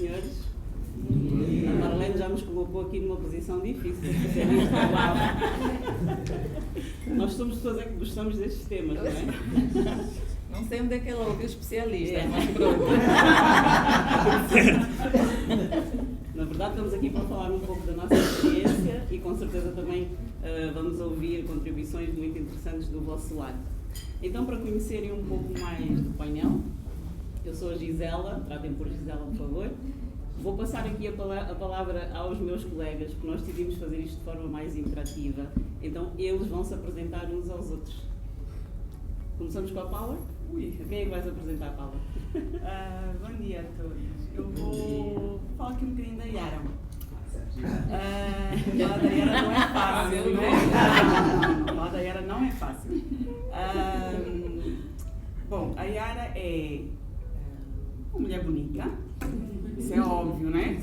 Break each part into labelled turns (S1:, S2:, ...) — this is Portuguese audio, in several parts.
S1: senhores? A Marlene já nos colocou aqui numa posição difícil. Nós somos pessoas que gostamos destes temas, não é?
S2: Não sei onde é que ela ouviu especialista, mas pronto.
S1: Na verdade, estamos aqui para falar um pouco da nossa experiência e com certeza também vamos ouvir contribuições muito interessantes do vosso lado. Então, para conhecerem um pouco mais do painel, eu sou a Gisela, tratem por Gisela, por favor. Vou passar aqui a palavra aos meus colegas, porque nós decidimos fazer isto de forma mais interativa. Então, eles vão se apresentar uns aos outros. Começamos com a Paula? Quem é que vais apresentar, Paula?
S3: Bom dia a todos. Eu vou falar aqui um bocadinho da Yara. Falar da Yara não é fácil, né? Falar da Yara não é fácil. Bom, a Yara é uma mulher bonita. Isso é óbvio, né?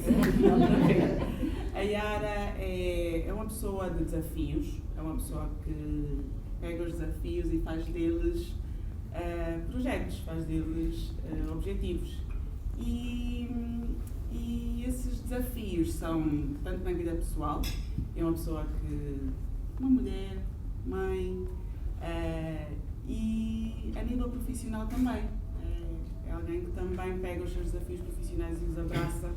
S3: A Yara é uma pessoa de desafios. É uma pessoa que pega os desafios e faz deles projetos, faz deles objetivos. E esses desafios são tanto na vida pessoal, é uma pessoa uma mulher, mãe, e a nível profissional também. É alguém que também pega os seus desafios profissionais e os abraça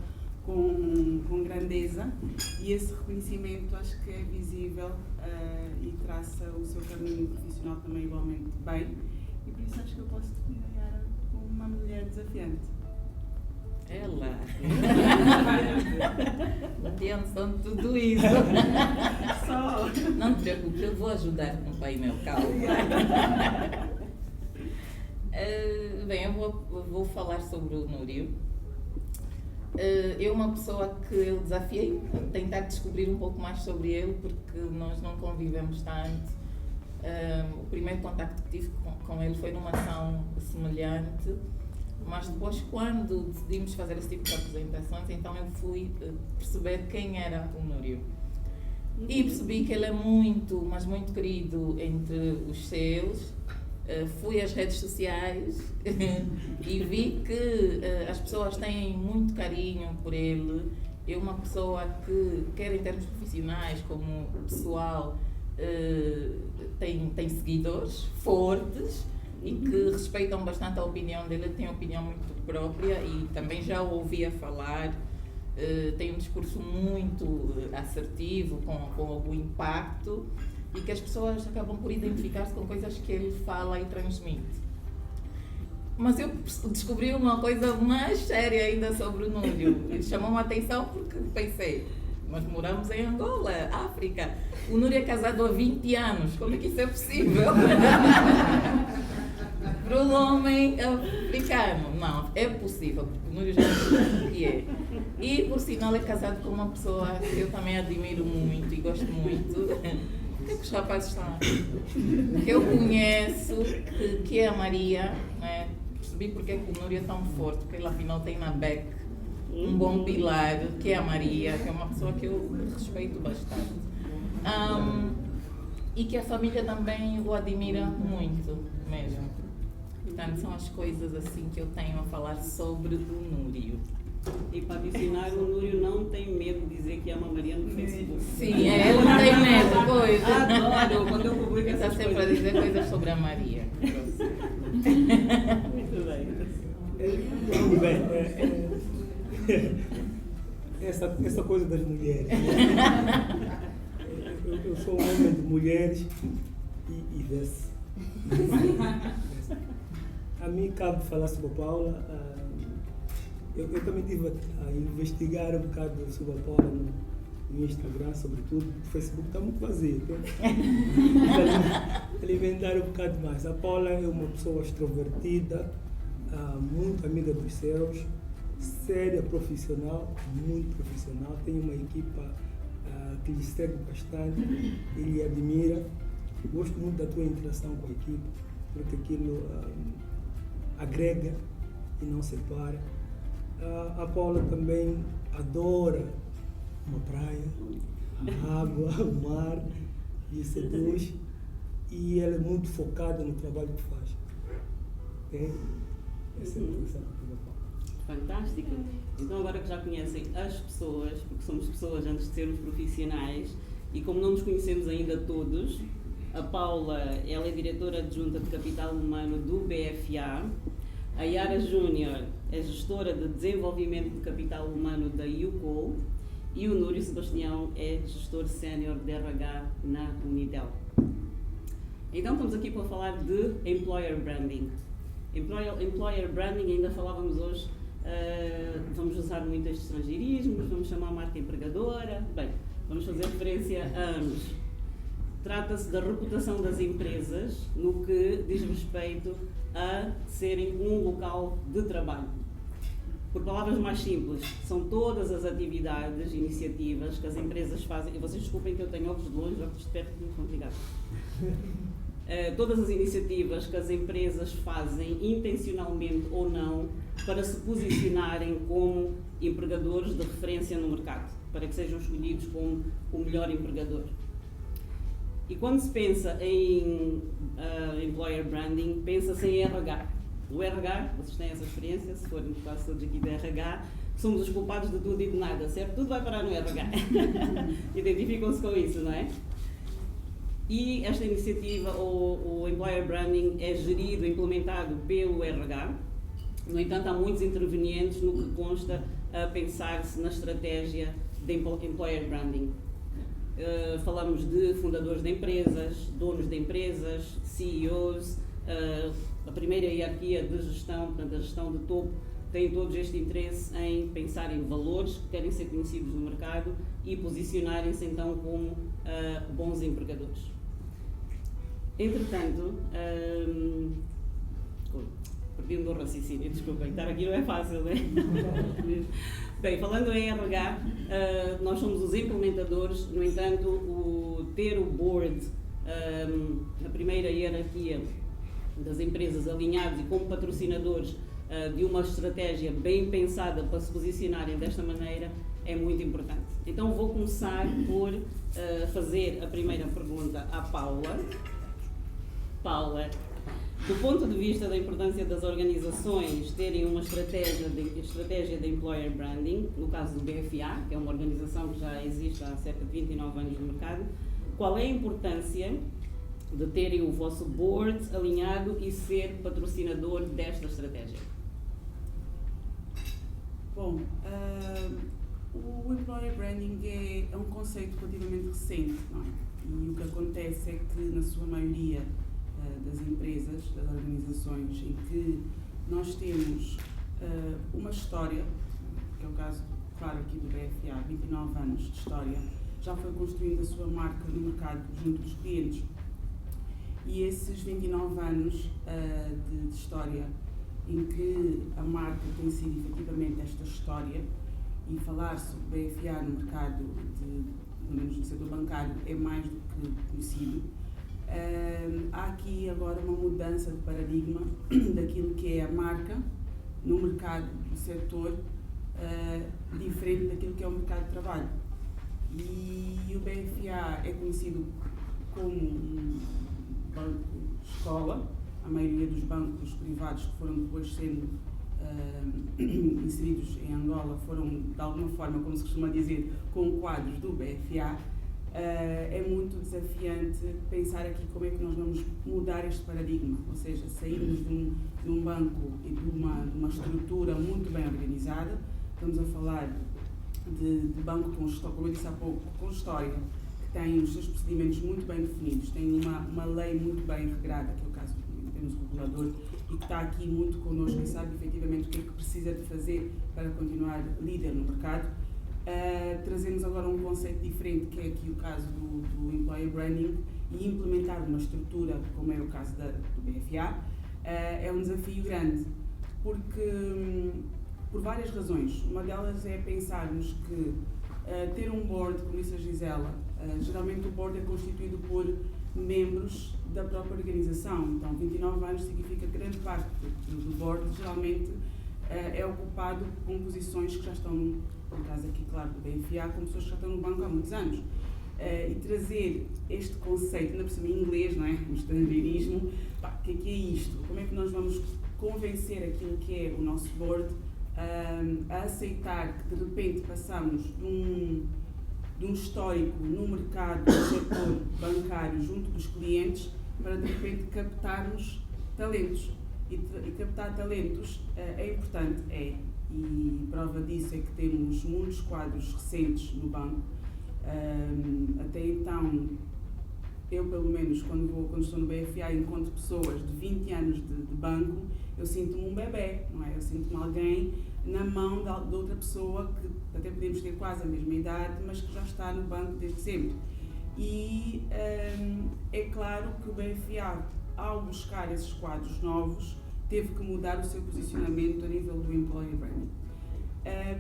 S3: com grandeza, e esse reconhecimento acho que é visível e traça o seu caminho profissional também igualmente bem, e por isso acho que eu posso definir a Yara como uma mulher desafiante.
S2: Ela! Não tinha noção de tudo isso.
S3: Só!
S2: Não te preocupes, eu vou ajudar com o painel, calma. Bem, eu vou falar sobre o Núrio. Eu uma pessoa que eu desafiei a tentar descobrir um pouco mais sobre ele, porque nós não convivemos tanto. O primeiro contacto que tive com ele foi numa ação semelhante, mas depois, quando decidimos fazer esse tipo de apresentações, então eu fui perceber quem era o Núrio. E percebi que ele é muito, mas muito querido entre os seus. Fui às redes sociais e vi que as pessoas têm muito carinho por ele. É uma pessoa que, quer em termos profissionais como pessoal, tem seguidores fortes e que respeitam bastante a opinião dele. Ele tem uma opinião muito própria e também já o ouvia falar. Tem um discurso muito assertivo, com algum impacto, e que as pessoas acabam por identificar-se com coisas que ele fala e transmite. Mas eu descobri uma coisa mais séria ainda sobre o Núrio. Ele chamou a atenção porque pensei, nós moramos em Angola, África. O Núrio é casado há 20 anos, como é que isso é possível? Para um homem africano, não, é possível, porque o Núrio já sabe o que é. E, por sinal, é casado com uma pessoa que eu também admiro muito e gosto muito. Por que os rapazes estão aqui? Que eu conheço, que é a Maria, né? Percebi porque é que o Núrio é tão forte, porque ele afinal tem na BEC um bom pilar, que é a Maria, que é uma pessoa que eu respeito bastante. E que a família também o admira muito mesmo. Portanto, são as coisas assim que eu tenho a falar sobre o Núrio.
S1: E para adicionar, o Núrio não tem medo de dizer que ama a Maria no Facebook.
S2: Sim, ele não tem medo, pois.
S1: Adoro, quando eu publico
S2: Ele está
S1: essas
S2: sempre
S1: coisas.
S2: a dizer coisas sobre a Maria.
S1: Muito bem.
S4: Essa coisa das mulheres. Eu sou um homem de mulheres e desse. A mim cabe falar sobre a Paula. Eu também estive a investigar um bocado sobre a Paula no Instagram, sobretudo. O Facebook está muito vazio. Então, alimentar um bocado mais. A Paula é uma pessoa extrovertida, muito amiga dos seus, séria, profissional, muito profissional. Tem uma equipa que lhe segue bastante, ele admira. Gosto muito da tua interação com a equipe, porque aquilo agrega e não separa. A Paula também adora uma praia, a água, o mar, lhe seduz, e ela é muito focada no trabalho que faz. Essa é a impressão que eu tenho.
S1: Fantástico. Então agora que já conhecem as pessoas, porque somos pessoas antes de sermos profissionais, e como não nos conhecemos ainda todos, a Paula, ela é diretora adjunta de Capital Humano do BFA, a Yara Júnior é gestora de Desenvolvimento de Capital Humano da UCOL e o Núrio Sebastião é gestor sénior de RH na Unitel. Então estamos aqui para falar de Employer Branding. Employer Branding, ainda falávamos hoje, vamos usar muito estes estrangeirismos, vamos chamar a marca empregadora, bem, vamos fazer referência a anos. Trata-se da reputação das empresas no que diz respeito a serem um local de trabalho. Por palavras mais simples, são todas as atividades, iniciativas que as empresas fazem, e vocês desculpem que eu tenho óculos de longe, óculos de perto, muito complicado. Todas as iniciativas que as empresas fazem, intencionalmente ou não, para se posicionarem como empregadores de referência no mercado, para que sejam escolhidos como o melhor empregador. E quando se pensa em Employer Branding, pensa-se em RH. O RH, vocês têm essa experiência, se forem quase todos aqui de RH, somos os culpados de tudo e de nada, certo? Tudo vai parar no RH. Identificam-se com isso, não é? E esta iniciativa, o Employer Branding, é gerido, implementado pelo RH. No entanto, há muitos intervenientes no que consta a pensar-se na estratégia de Employer Branding. Falamos de fundadores de empresas, donos de empresas, CEOs, a primeira hierarquia de gestão, portanto a gestão de topo, tem todos este interesse em pensar em valores que querem ser conhecidos no mercado e posicionarem-se então como bons empregadores. Entretanto, perdi o meu raciocínio, desculpem, estar aqui não é fácil, não é? Bem, falando em RH, nós somos os implementadores, no entanto, ter o board na primeira hierarquia das empresas alinhados e como patrocinadores de uma estratégia bem pensada para se posicionarem desta maneira é muito importante. Então vou começar por fazer a primeira pergunta à Paula. Paula, do ponto de vista da importância das organizações terem uma estratégia de Employer Branding, no caso do BFA, que é uma organização que já existe há cerca de 29 anos no mercado, qual é a importância de terem o vosso board alinhado e ser patrocinador desta estratégia?
S3: Bom, o Employer Branding é um conceito relativamente recente, não é? E o que acontece é que, na sua maioria das empresas, das organizações, em que nós temos uma história, que é o caso, claro, aqui do BFA, 29 anos de história, já foi construindo a sua marca no mercado junto dos clientes. E esses 29 anos de história em que a marca tem sido efetivamente esta história, e falar sobre BFA no mercado, pelo menos no setor bancário, é mais do que conhecido. Há aqui agora uma mudança de paradigma daquilo que é a marca no mercado do setor, diferente daquilo que é o mercado de trabalho. E o BFA é conhecido como um banco-escola. A maioria dos bancos privados que foram depois sendo inseridos em Angola foram, de alguma forma, como se costuma dizer, com quadros do BFA. É muito desafiante pensar aqui como é que nós vamos mudar este paradigma, ou seja, sairmos de um banco e de uma estrutura muito bem organizada. Estamos a falar de banco com história, como eu disse há pouco, com história, que tem os seus procedimentos muito bem definidos, tem uma lei muito bem regrada, que é o caso do termos regulador, e que está aqui muito connosco e sabe efetivamente o que é que precisa de fazer para continuar líder no mercado. Trazemos agora um conceito diferente, que é aqui o caso do Employer Branding, e implementar uma estrutura, como é o caso do BFA, é um desafio grande, porque por várias razões. Uma delas é pensarmos que ter um board, como disse a Gisela, geralmente o board é constituído por membros da própria organização. Então, 29 anos significa que grande parte do board geralmente é ocupado com posições que já estão, no caso aqui, claro, do BFA, com pessoas que já estão no banco há muitos anos. E trazer este conceito, ainda por cima em inglês, não é? O estrangeirismo, o que é isto? Como é que nós vamos convencer aquilo que é o nosso board a aceitar que de repente passamos de um histórico no mercado do setor bancário junto dos clientes para de repente captarmos talentos. E captar talentos é importante, e prova disso é que temos muitos quadros recentes no banco. Até então, eu pelo menos quando estou no BFA e encontro pessoas de 20 anos de banco, eu sinto-me um bebê, não é? Eu sinto-me alguém na mão de outra pessoa que até podemos ter quase a mesma idade, mas que já está no banco desde sempre. E é claro que o BFA, ao buscar esses quadros novos, teve que mudar o seu posicionamento a nível do employer branding.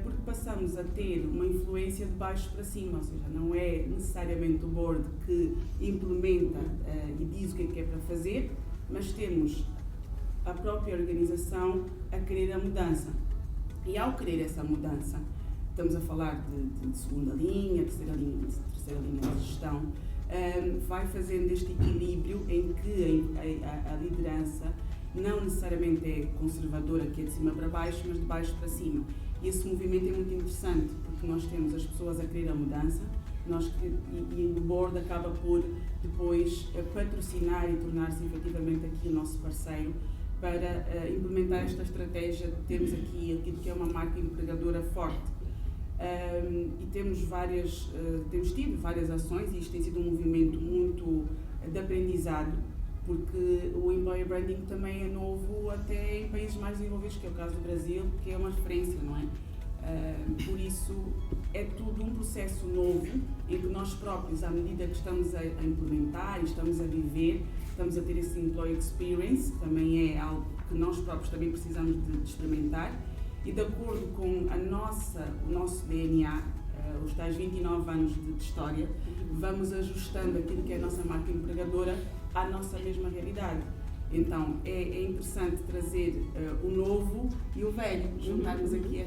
S3: Porque passamos a ter uma influência de baixo para cima, ou seja, não é necessariamente o board que implementa e diz o que é para fazer, mas temos a própria organização a querer a mudança. E ao querer essa mudança, estamos a falar de segunda linha, terceira linha de gestão, vai fazendo este equilíbrio em que a liderança não necessariamente é conservadora, que é de cima para baixo, mas de baixo para cima. E esse movimento é muito interessante, porque nós temos as pessoas a querer a mudança, e o board acaba por depois patrocinar e tornar-se efetivamente aqui o nosso parceiro para implementar esta estratégia de termos aqui aquilo que é uma marca empregadora forte. E temos tido várias ações, e isto tem sido um movimento muito de aprendizado, porque o employer branding também é novo até em países mais desenvolvidos, que é o caso do Brasil, que é uma referência, não é? Por isso, é tudo um processo novo em que nós próprios, à medida que estamos a implementar e estamos a viver, estamos a ter esse employee experience, que também é algo que nós próprios também precisamos de experimentar, e de acordo com o nosso DNA, os tais 29 anos de história, vamos ajustando aquilo que é a nossa marca empregadora à nossa mesma realidade. Então, é interessante trazer o novo e o velho, juntarmos aqui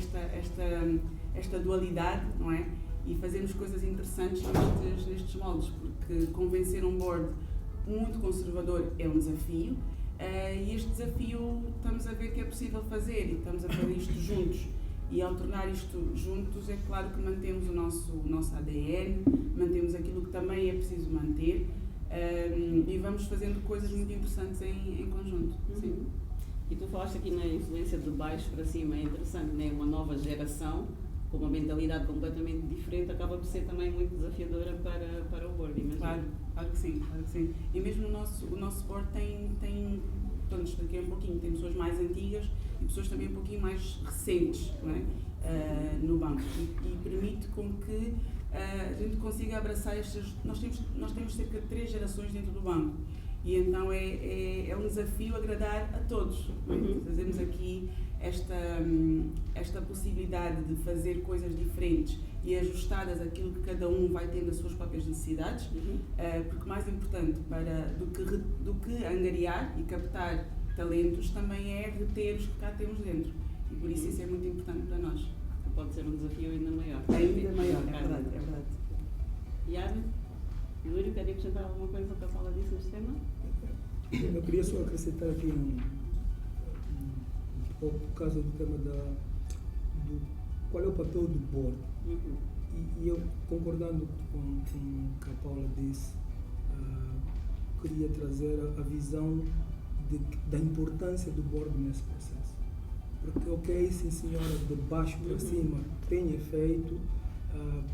S3: esta dualidade, não é? E fazermos coisas interessantes nestes moldes, porque convencer um board muito conservador é um desafio, e este desafio estamos a ver que é possível fazer, e estamos a fazer isto juntos. E ao tornar isto juntos, é claro que mantemos o nosso ADN, mantemos aquilo que também é preciso manter, e vamos fazendo coisas muito interessantes em conjunto. Sim.
S1: E tu falaste aqui na influência de baixo para cima, é interessante, né? Uma nova geração com uma mentalidade completamente diferente acaba por ser também muito desafiadora para o board, imagino.
S3: Claro que sim. E mesmo o nosso board tem portanto, daqui a um pouquinho, tem pessoas mais antigas e pessoas também um pouquinho mais recentes, não é? No banco, e permite com que a gente consiga abraçar estas. Nós temos cerca de 3 gerações dentro do banco, e então é um desafio agradar a todos. Fazemos aqui esta possibilidade de fazer coisas diferentes e ajustadas àquilo que cada um vai tendo as suas próprias necessidades, porque mais importante do que angariar e captar talentos também é reter os que cá temos dentro, e por isso é muito importante para nós.
S1: Pode ser um desafio ainda maior.
S3: Ainda maior, é verdade.
S1: Yara, Júlio, quer acrescentar alguma coisa que a Paula disse neste tema?
S4: Eu queria só acrescentar aqui um pouco por causa do tema do qual é o papel do board. E eu, concordando com o que a Paula disse, queria trazer a visão da importância do board nesse processo. Porque, ok, sim senhora, de baixo para cima tem efeito,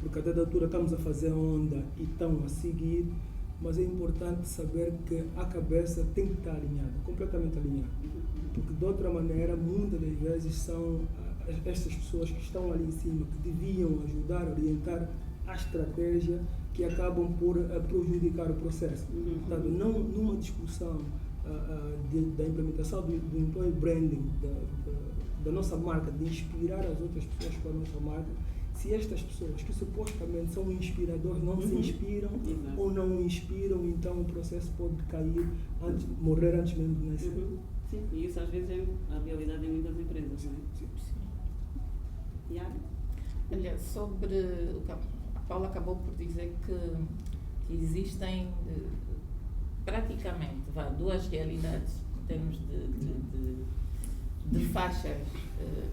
S4: porque a dada altura estamos a fazer onda e estão a seguir, mas é importante saber que a cabeça tem que estar alinhada, completamente alinhada. Porque de outra maneira, muitas das vezes são estas pessoas que estão ali em cima, que deviam ajudar, orientar a estratégia, que acabam por prejudicar o processo. Portanto, não numa discussão da implementação do employee branding, da nossa marca, de inspirar as outras pessoas com a nossa marca, se estas pessoas que supostamente são inspiradores não se inspiram ou não inspiram, então o processo pode cair, morrer antes mesmo de nascer.
S1: Sim, e isso às vezes é a realidade em muitas empresas, não é?
S4: Sim.
S1: Yara?
S2: Olha, sobre o que a Paula acabou por dizer, que existem praticamente 2 realidades em termos de faixas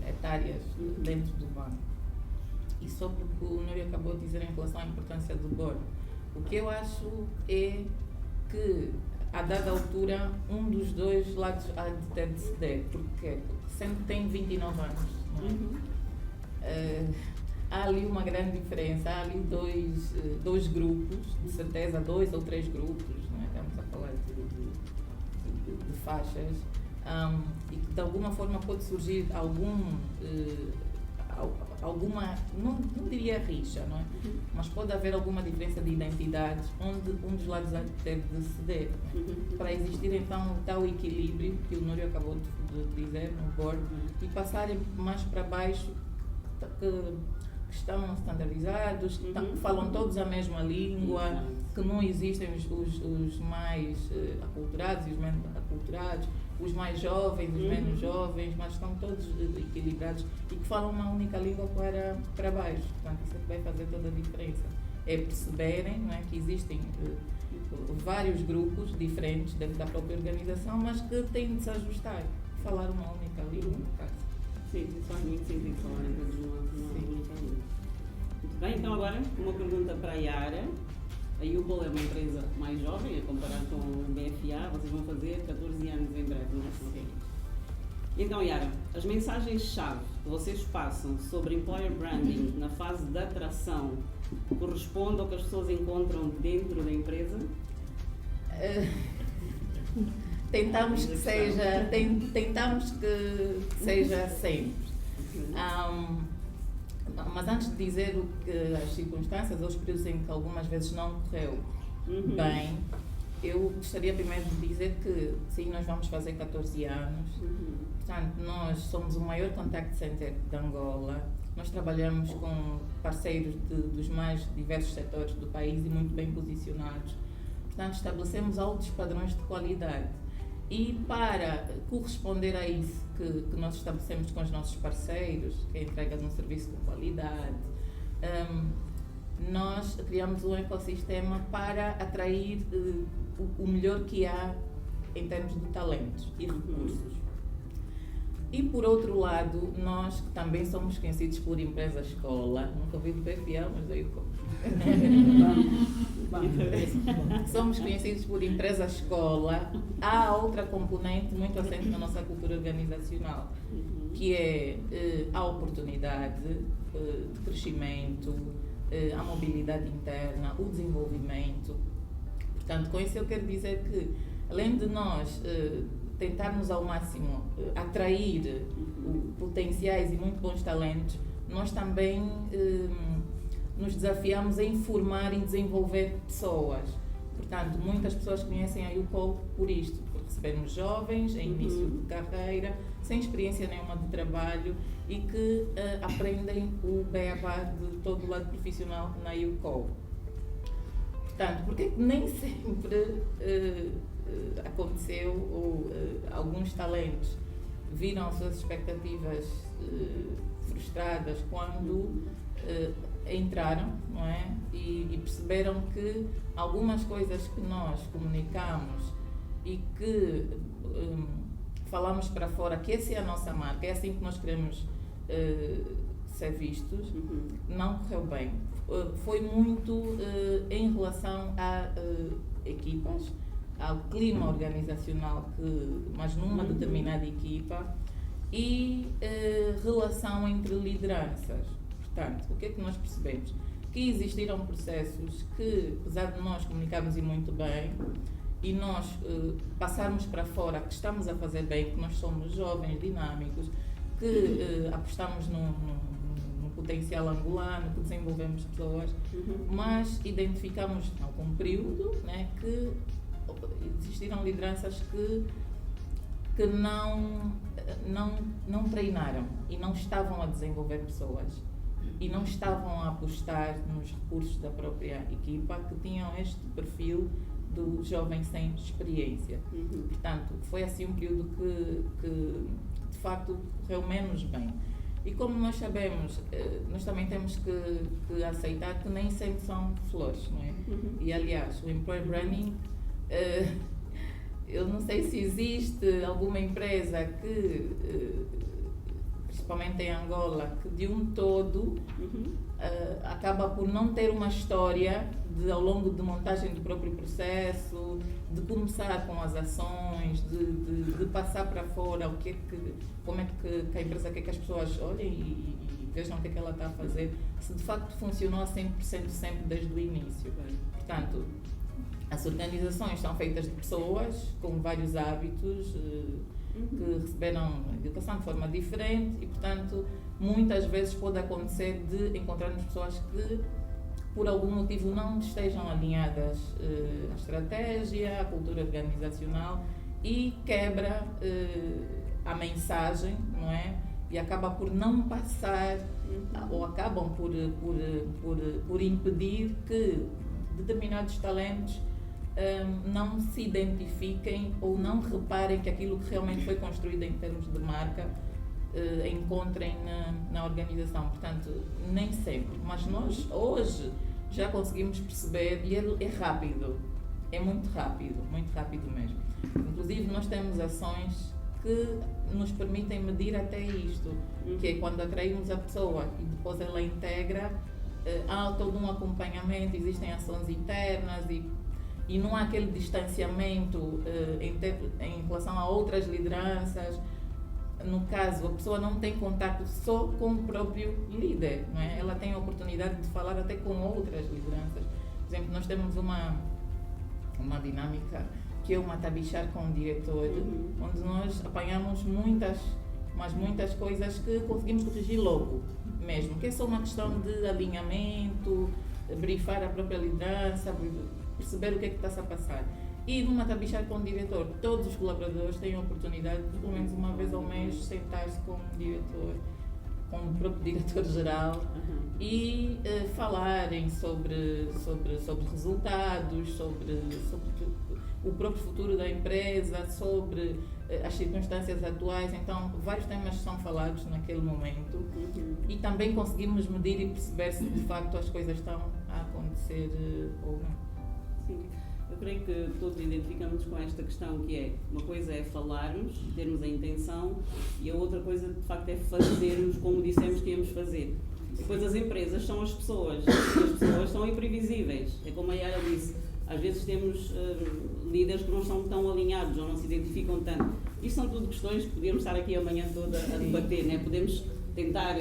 S2: etárias dentro do banco. E sobre o que o Núrio acabou de dizer em relação à importância do board, o que eu acho é que, a dada altura, um dos dois lados há de ter de ceder. Porquê? Porque sempre tem 29 anos. Não é? Há ali uma grande diferença, há ali dois grupos, de certeza 2 ou 3 grupos, não é? Estamos a falar de faixas, e que de alguma forma pode surgir alguma, não diria rixa, não é? Mas pode haver alguma diferença de identidades onde um dos lados deve de ceder, para existir então o tal equilíbrio que o Núrio acabou de dizer no board, e passarem mais para baixo, que estão standardizados, que falam todos a mesma língua, que não existem os mais aculturados e os menos aculturados, os mais jovens, os menos jovens, mas estão todos equilibrados e que falam uma única língua para baixo. Portanto, isso é que vai fazer toda a diferença. É perceberem, não é, que existem vários grupos diferentes dentro da própria organização, mas que têm de se ajustar, falar uma única língua, no caso.
S1: Sim, isso faz muito sentido falarem todos uma única língua. Muito bem, então agora uma pergunta para a Yara. A Yupol é uma empresa mais jovem, a comparar com o BFA, vocês vão fazer 14 anos em breve, não é? Sim. Então, Yara, as mensagens-chave que vocês passam sobre employer branding na fase de atração correspondem ao que as pessoas encontram dentro da empresa?
S2: Tentamos que seja sempre. Mas antes de dizer o que as circunstâncias ou os períodos em que algumas vezes não correu bem, eu gostaria primeiro de dizer que sim, nós vamos fazer 14 anos. Portanto, nós somos o maior contact center de Angola. Nós trabalhamos com parceiros dos mais diversos setores do país e muito bem posicionados. Portanto, estabelecemos altos padrões de qualidade. E para corresponder a isso que nós estabelecemos com os nossos parceiros, que é a entrega de um serviço com qualidade, nós criamos um ecossistema para atrair o melhor que há em termos de talentos e recursos. E por outro lado, nós que também somos conhecidos por empresa-escola, nunca ouvi do PFA, mas daí como. Somos conhecidos por empresa-escola. Há outra componente muito assente na nossa cultura organizacional, que é a oportunidade de crescimento, a mobilidade interna, o desenvolvimento. Portanto, com isso eu quero dizer que, além de nós tentarmos ao máximo atrair potenciais e muito bons talentos, nós também nos desafiamos a informar e desenvolver pessoas. Portanto, muitas pessoas conhecem a Yupol por isto, por recebermos jovens em início de carreira, sem experiência nenhuma de trabalho e que aprendem o beabá de todo o lado profissional na Yupol. Portanto, porque nem sempre aconteceu ou alguns talentos viram as suas expectativas frustradas quando entraram, não é? E perceberam que algumas coisas que nós comunicamos e que falamos para fora, que essa é a nossa marca, é assim que nós queremos ser vistos, não correu bem. Foi muito em relação a equipas, ao clima organizacional, mas numa determinada equipa, e relação entre lideranças. Portanto, o que é que nós percebemos? Que existiram processos que, apesar de nós comunicarmos muito bem e nós passarmos para fora que estamos a fazer bem, que nós somos jovens, dinâmicos, que apostamos no potencial angolano, que desenvolvemos pessoas, mas identificamos em algum período, né, que existiram lideranças que não treinaram e não estavam a desenvolver pessoas e não estavam a apostar nos recursos da própria equipa, que tinham este perfil do jovem sem experiência. Portanto, foi assim um período que de facto correu menos bem. E como nós sabemos, nós também temos que aceitar que nem sempre são flores, não é? E aliás, o employer branding Eu não sei se existe alguma empresa que, principalmente em Angola, que de um todo acaba por não ter uma história ao longo de montagem do próprio processo, de começar com as ações, de passar para fora como é que a empresa quer que as pessoas olhem e vejam o que é que ela está a fazer, se de facto funcionou a 100% sempre desde o início. Portanto, as organizações são feitas de pessoas com vários hábitos que receberam educação de forma diferente e, portanto, muitas vezes pode acontecer de encontrarmos pessoas que, por algum motivo, não estejam alinhadas à estratégia, à cultura organizacional e quebra a mensagem, não é? E acaba por não passar, ou acabam por impedir que determinados talentos não se identifiquem ou não reparem que aquilo que realmente foi construído em termos de marca encontrem na organização. Portanto, nem sempre. Mas nós hoje já conseguimos perceber, e é rápido, é muito rápido mesmo. Inclusive, nós temos ações que nos permitem medir até isto, que é quando atraímos a pessoa e depois ela integra, há todo um acompanhamento, existem ações internas e não há aquele distanciamento em relação a outras lideranças. No caso, a pessoa não tem contato só com o próprio líder, não é? Ela tem a oportunidade de falar até com outras lideranças. Por exemplo, nós temos uma dinâmica que é o matabichar com o diretor, onde nós apanhamos muitas coisas que conseguimos corrigir logo mesmo, que é só uma questão de alinhamento, brifar a própria liderança, perceber o que é que está a passar. E no matabichar com o diretor, todos os colaboradores têm a oportunidade de, pelo menos uma vez ao mês, sentar-se com o diretor, com o próprio diretor-geral e falarem sobre resultados, sobre o próprio futuro da empresa, sobre as circunstâncias atuais. Então, vários temas são falados naquele momento e também conseguimos medir e perceber se de facto as coisas estão a acontecer ou não.
S1: Sim. Eu creio que todos identificamos com esta questão, que é, uma coisa é falarmos, termos a intenção, e a outra coisa, de facto, é fazermos como dissemos que íamos fazer. Depois as empresas são as pessoas, e as pessoas são imprevisíveis. É como a Yara disse, às vezes temos líderes que não são tão alinhados ou não se identificam tanto. Isto são tudo questões que podíamos estar aqui a manhã toda a debater, né? Podemos tentar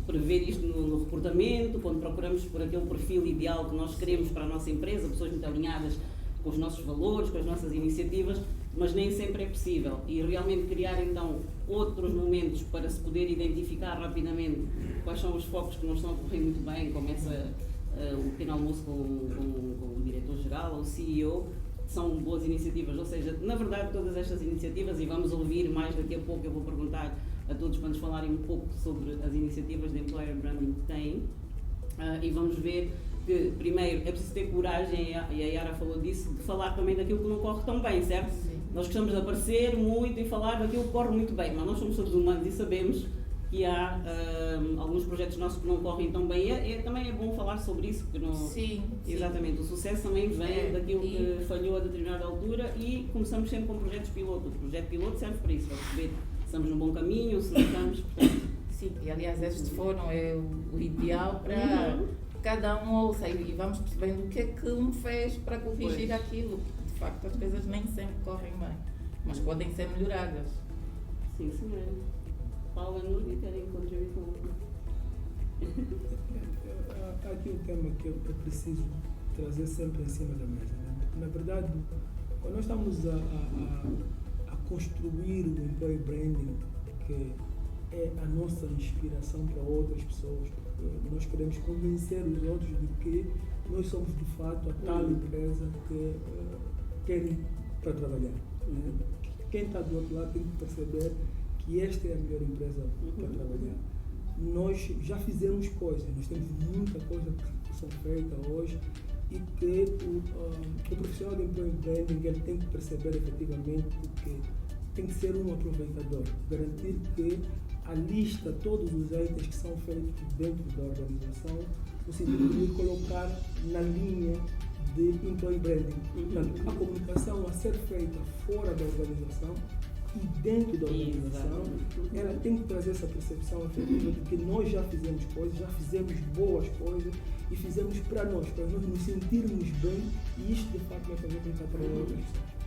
S1: prever isto no recrutamento, quando procuramos por aquele perfil ideal que nós queremos para a nossa empresa, pessoas muito alinhadas com os nossos valores, com as nossas iniciativas, mas nem sempre é possível. E realmente criar então outros momentos para se poder identificar rapidamente quais são os focos que não estão a correr muito bem, como o pequeno almoço com o diretor-geral ou o CEO, são boas iniciativas. Ou seja, na verdade, todas estas iniciativas, e vamos ouvir mais daqui a pouco, eu vou perguntar a todos para nos falarem um pouco sobre as iniciativas de Employer Branding que têm, e vamos ver que, primeiro, é preciso ter coragem, e a Yara falou disso, de falar também daquilo que não corre tão bem, certo? Sim. Nós gostamos de aparecer muito e falar daquilo que corre muito bem, mas nós somos todos humanos e sabemos que há alguns projetos nossos que não correm tão bem. Também é bom falar sobre isso, porque não...
S2: Sim.
S1: Exatamente, o sucesso também vem daquilo que falhou a determinada altura, e começamos sempre com projetos piloto. O projeto piloto serve para isso, para perceber se estamos no bom caminho, se não estamos, portanto...
S2: Sim, e aliás este fórum é o ideal para cada um ouça e vamos percebendo o que é que um fez para corrigir aquilo. De facto, as coisas nem sempre correm bem, mas podem ser melhoradas.
S1: Sim, senhora. Paula, Núria, querem contribuir com algo?
S4: Há aqui um tema que eu preciso trazer sempre em cima da mesa, né? Na verdade, quando nós estamos a construir o Employer Branding, que é a nossa inspiração para outras pessoas, porque nós queremos convencer os outros de que nós somos de fato a tal empresa que querem para trabalhar, né? Quem está do outro lado tem que perceber que esta é a melhor empresa para trabalhar. Nós já fizemos coisas, nós temos muita coisa que são feitas hoje, e que o profissional de Employer Branding ele tem que perceber efetivamente que tem que ser um aproveitador, garantir que a lista, todos os itens que são feitos dentro da organização, no sentido de colocar na linha de employee branding. Portanto, a comunicação a ser feita fora da organização e dentro da organização, ela tem que trazer essa percepção efetiva de que nós já fizemos coisas, já fizemos boas coisas e fizemos para nós nos sentirmos bem, e isto de facto vai fazer com que atraia outras pessoas.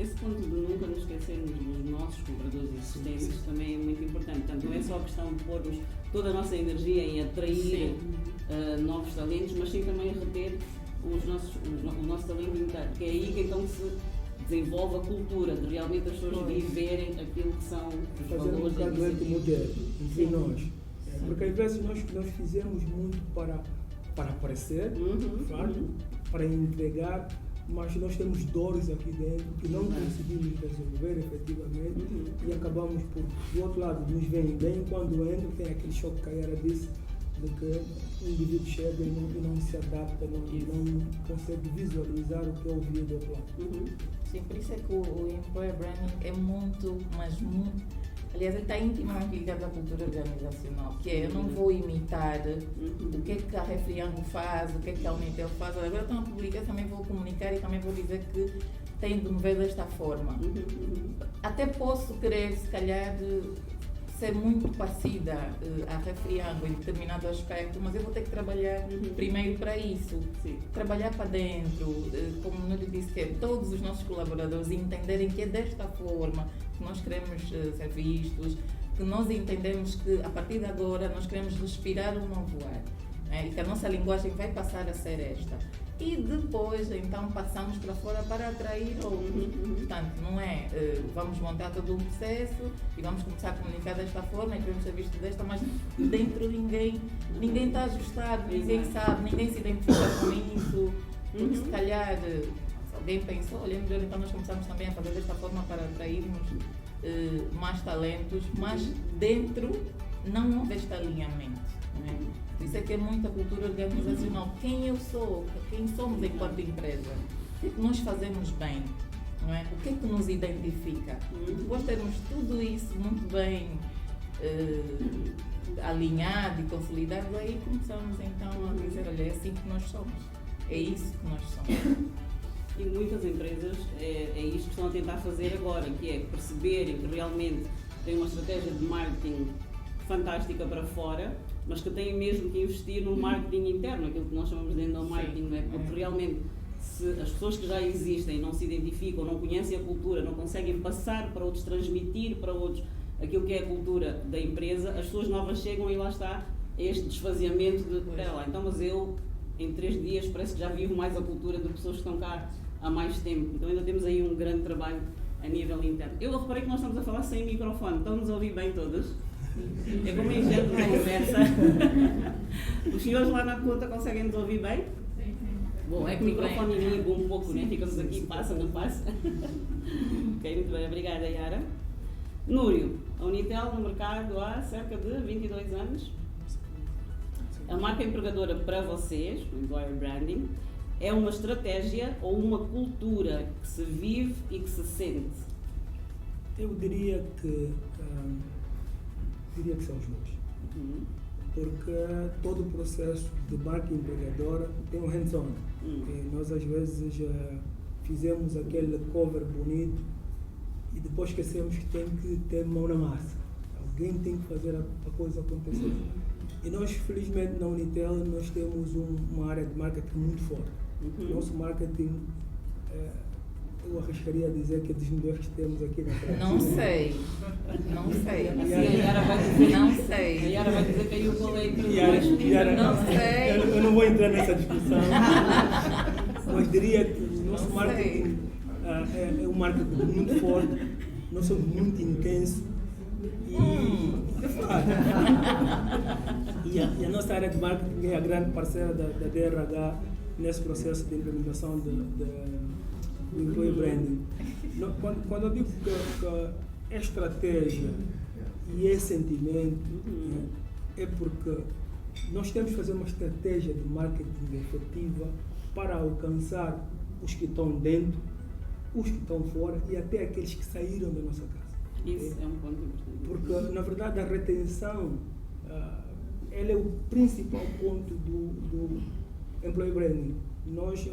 S1: Esse ponto de nunca nos esquecermos dos nossos colaboradores existentes também é muito importante. Portanto, não é só a questão de pormos toda a nossa energia em atrair novos talentos, mas sim também reter o nosso talento interno, que é aí que então se desenvolve a cultura, de realmente as pessoas viverem aquilo que são os
S4: fazer
S1: valores.
S4: Um bocado entre modelo, entre nós. Porque às vezes nós fizemos muito para aparecer, para entregar, mas nós temos dores aqui dentro que não conseguimos resolver efetivamente e acabamos por, do outro lado, nos veem bem, quando entra tem aquele choque que a Yara disse, de que o indivíduo chega e não se adapta, não consegue visualizar o que é ouvir do outro lado.
S2: Sim, por isso é que o Employer Branding é muito, mas muito, aliás, ele está intimamente ligado à cultura organizacional, que é, eu não vou imitar o que é que a Refriango faz, o que é que a Unitel faz, agora estão a publicar, também vou comunicar e também vou dizer que tem de me ver desta forma. Até posso querer, se calhar, ser muito parecida à Refriango em determinado aspecto, mas eu vou ter que trabalhar primeiro para isso. Trabalhar para dentro, como eu disse, que é todos os nossos colaboradores entenderem que é desta forma que nós queremos ser vistos, que nós entendemos que a partir de agora nós queremos respirar um novo ar, e que a nossa linguagem vai passar a ser esta. E depois, então, passamos para fora para atrair outros. Portanto, não é vamos montar todo um processo e vamos começar a comunicar desta forma e queremos ser visto desta, mas dentro ninguém está ajustado, ninguém sabe, ninguém se identifica com isso. Porque se calhar, se alguém pensou, olha, melhor, então nós começamos também a fazer desta forma para atrairmos mais talentos, mas dentro não houve este alinhamento. Não é? Isso é que é muita cultura organizacional. Quem eu sou, quem somos enquanto empresa, o que é que nós fazemos bem, não é? O que é que nos identifica? Depois termos tudo isso muito bem alinhado e consolidado, aí começamos então a dizer, olha, é assim que nós somos, é isso que nós somos.
S1: E muitas empresas é isto que estão a tentar fazer agora, que é perceberem que realmente têm uma estratégia de marketing fantástica para fora, mas que têm mesmo que investir no marketing interno, aquilo que nós chamamos de endomarketing, né? Porque realmente, se as pessoas que já existem não se identificam, não conhecem a cultura, não conseguem passar para outros, transmitir para outros aquilo que é a cultura da empresa, as pessoas novas chegam e lá está este desfaziamento de, espera lá, então mas eu em 3 dias parece que já vivo mais a cultura de pessoas que estão cá há mais tempo, então ainda temos aí um grande trabalho a nível interno. Eu reparei que nós estamos a falar sem microfone, estão-nos a ouvir bem todas? É como ingênuo na conversa. Os senhores lá na ponta conseguem nos ouvir bem? Sim. Bom, é que o microfone inibe um pouco, né? Ficamos aqui, passa, não passa. Ok, muito bem, obrigada, Yara. Núrio, a Unitel no mercado há cerca de 22 anos. A marca empregadora para vocês, o Employer Branding, é uma estratégia ou uma cultura que se vive e que se sente?
S4: Eu diria que são os dois. Porque todo o processo de marca empregadora tem um hands-on. Nós às vezes fizemos aquele cover bonito e depois esquecemos que tem que ter mão na massa. Alguém tem que fazer a coisa acontecer. E nós, felizmente, na Unitel, nós temos uma área de marketing muito forte. Nosso marketing, eu arriscaria a dizer que é dos melhores que temos aqui na praia.
S2: Não sei.
S1: A Yara vai dizer,
S2: não sei.
S1: A Yara vai dizer que aí o colei entre nós.
S2: Não sei.
S4: Eu não vou entrar nessa discussão, mas diria que o nosso marketing é um marketing muito forte, nós somos muito intensos e a nossa área de marketing é a grande parceira da DRH nesse processo de implementação do Employee Branding. Quando eu digo que é estratégia e é sentimento, é porque nós temos que fazer uma estratégia de marketing efetiva para alcançar os que estão dentro, os que estão fora e até aqueles que saíram da nossa casa.
S1: Isso é um ponto importante.
S4: Porque, na verdade, a retenção ela é o principal ponto do Employee Branding. Nós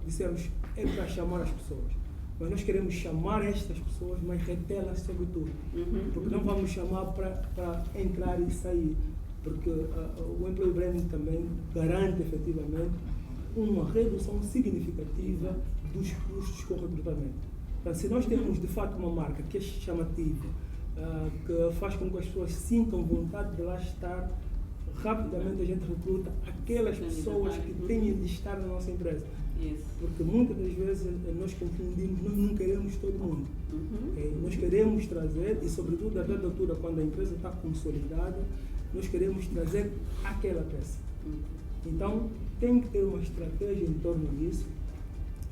S4: dissemos, é para chamar as pessoas. Mas nós queremos chamar estas pessoas, mas retê-las sobretudo. Porque não vamos chamar para entrar e sair. Porque o Employee Branding também garante efetivamente uma redução significativa dos custos com recrutamento. Então, se nós temos de facto uma marca que é chamativa, que faz com que as pessoas sintam vontade de lá estar, rapidamente a gente recruta aquelas pessoas que têm de estar na nossa empresa.
S1: Isso.
S4: Porque muitas das vezes nós confundimos, nós não queremos todo mundo. Nós queremos trazer, e sobretudo a dada altura, quando a empresa está consolidada, nós queremos trazer aquela peça. Então, tem que ter uma estratégia em torno disso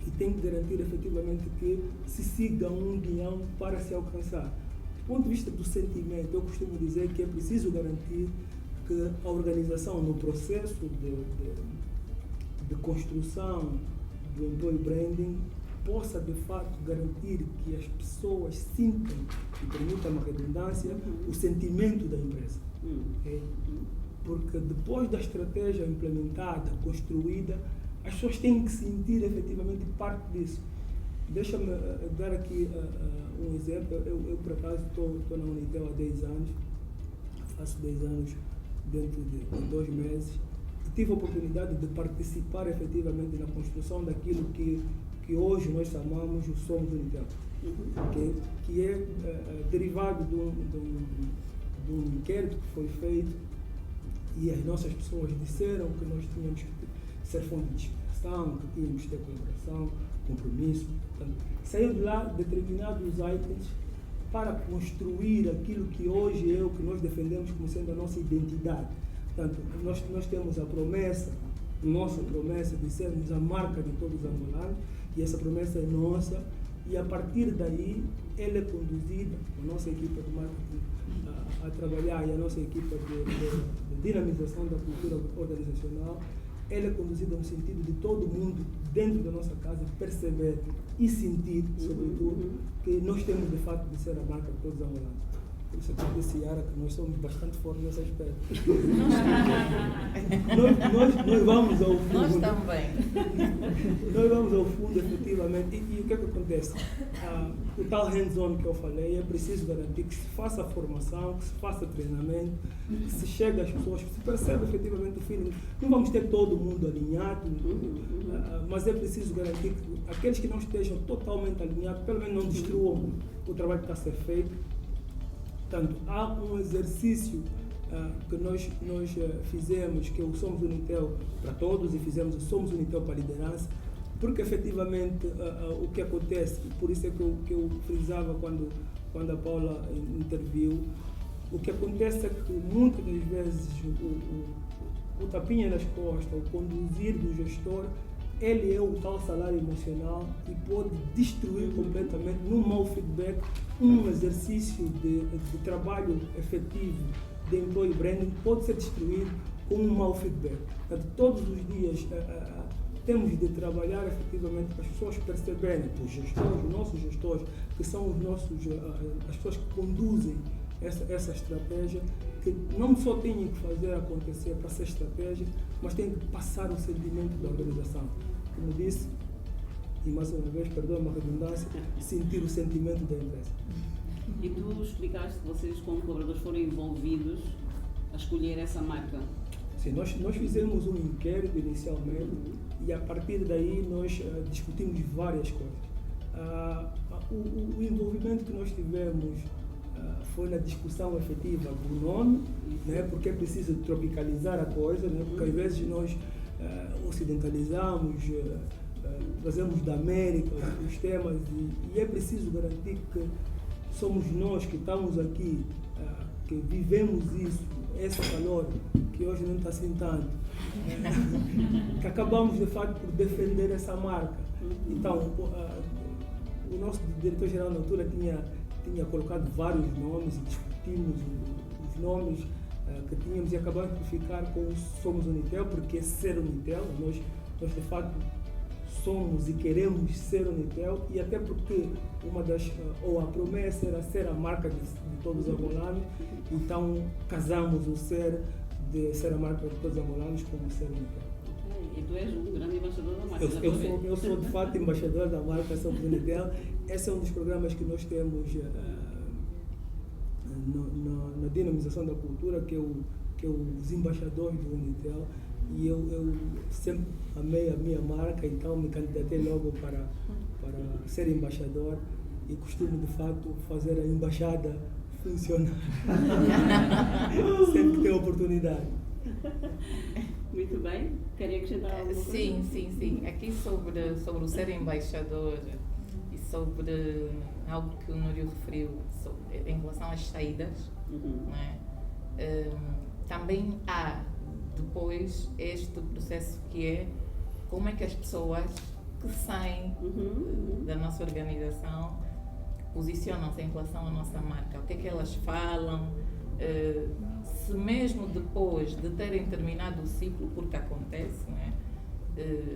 S4: e tem que garantir efetivamente que se siga um guião para se alcançar. Do ponto de vista do sentimento, eu costumo dizer que é preciso garantir que a organização, no processo de construção do Employee Branding, possa de fato garantir que as pessoas sintam, e permitam uma redundância, o sentimento da empresa. Okay? Porque depois da estratégia implementada, construída, as pessoas têm que sentir efetivamente parte disso. Deixa-me dar aqui um exemplo. Eu por acaso, estou na Unitel há 10 anos, faço 10 anos dentro de 2 meses, e tive a oportunidade de participar efetivamente na construção daquilo que hoje nós chamamos o Somos Unitel, okay? Que é derivado de um inquérito que foi feito, e as nossas pessoas disseram que nós tínhamos que ser fonte de inspiração, que tínhamos que ter colaboração, compromisso. Portanto, saiu de lá determinados itens para construir aquilo que hoje é o que nós defendemos como sendo a nossa identidade. Portanto, nós temos a promessa, nossa promessa de sermos a marca de todos os angolanos, e essa promessa é nossa, e a partir daí ela é conduzida, a nossa equipa de marketing a trabalhar, e a nossa equipa de dinamização da cultura organizacional, ela é conduzida no sentido de todo mundo dentro da nossa casa perceber e sentir, sobretudo, que nós temos de fato de ser a marca de todos os angolanos. Por isso eu disse, Yara, que nós somos bastante fortes nesse aspecto. nós vamos ao fundo.
S2: Nós também.
S4: Nós vamos ao fundo, efetivamente. E o que é que acontece? O tal hands-on que eu falei, é preciso garantir que se faça a formação, que se faça treinamento, que se chegue às pessoas, que se perceba efetivamente o feeling. Não vamos ter todo mundo alinhado, mas é preciso garantir que aqueles que não estejam totalmente alinhados, pelo menos não destruam o trabalho que está a ser feito. Portanto, há um exercício que nós fizemos, que é o Somos Unitel para Todos, e fizemos o Somos Unitel para a Liderança, porque efetivamente o que acontece, e por isso é que eu frisava quando a Paula interviu, o que acontece é que muitas das vezes o tapinha nas costas, o conduzir do gestor, ele é o tal salário emocional e pode destruir completamente, num mau feedback, um exercício de trabalho efetivo de employee branding pode ser destruído com um mau feedback. Portanto, todos os dias temos de trabalhar efetivamente para as pessoas perceberem, os gestores, os nossos gestores, que são as pessoas que conduzem essa estratégia, que não só têm que fazer acontecer para ser estratégia, mas têm que passar o sentimento da organização. Como disse, e mais uma vez, perdoa-me a redundância, sentir o sentimento da empresa.
S1: E tu explicaste que vocês, como colaboradores, foram envolvidos a escolher essa marca.
S4: Sim, nós fizemos um inquérito inicialmente e a partir daí nós discutimos várias coisas. O envolvimento que nós tivemos foi na discussão efetiva do nome, né, porque é preciso tropicalizar a coisa, né, porque às vezes nós ocidentalizamos, trazemos da América os temas e é preciso garantir que somos nós que estamos aqui, que vivemos isso, esse calor que hoje não está assim tanto, que acabamos de fato por defender essa marca. Então, o nosso diretor-geral na altura tinha colocado vários nomes e discutimos os nomes que tínhamos e acabamos por ficar com o Somos Unitel, porque é ser Unitel, nós de fato somos e queremos ser Unitel, e até porque a promessa era ser a marca de todos os angolanos, então casamos o ser de ser a marca de todos os angolanos com o ser Unitel.
S1: E tu és um grande embaixador da marca.
S4: Eu sou de fato embaixador da marca São Unitel. Esse é um dos programas que nós temos na dinamização da cultura, que é os embaixadores do Unitel. E eu sempre amei a minha marca, então me candidatei logo para ser embaixador e costumo de fato fazer a embaixada funcionar sempre que tenho oportunidade.
S1: Muito bem. Queria acrescentar alguma coisa?
S2: Sim. Aqui sobre o ser embaixador e sobre algo que o Núrio referiu em relação às saídas, não é? Também há depois este processo que é como é que as pessoas que saem da nossa organização posicionam-se em relação à nossa marca, o que é que elas falam, se mesmo depois de terem terminado o ciclo, porque acontece, né?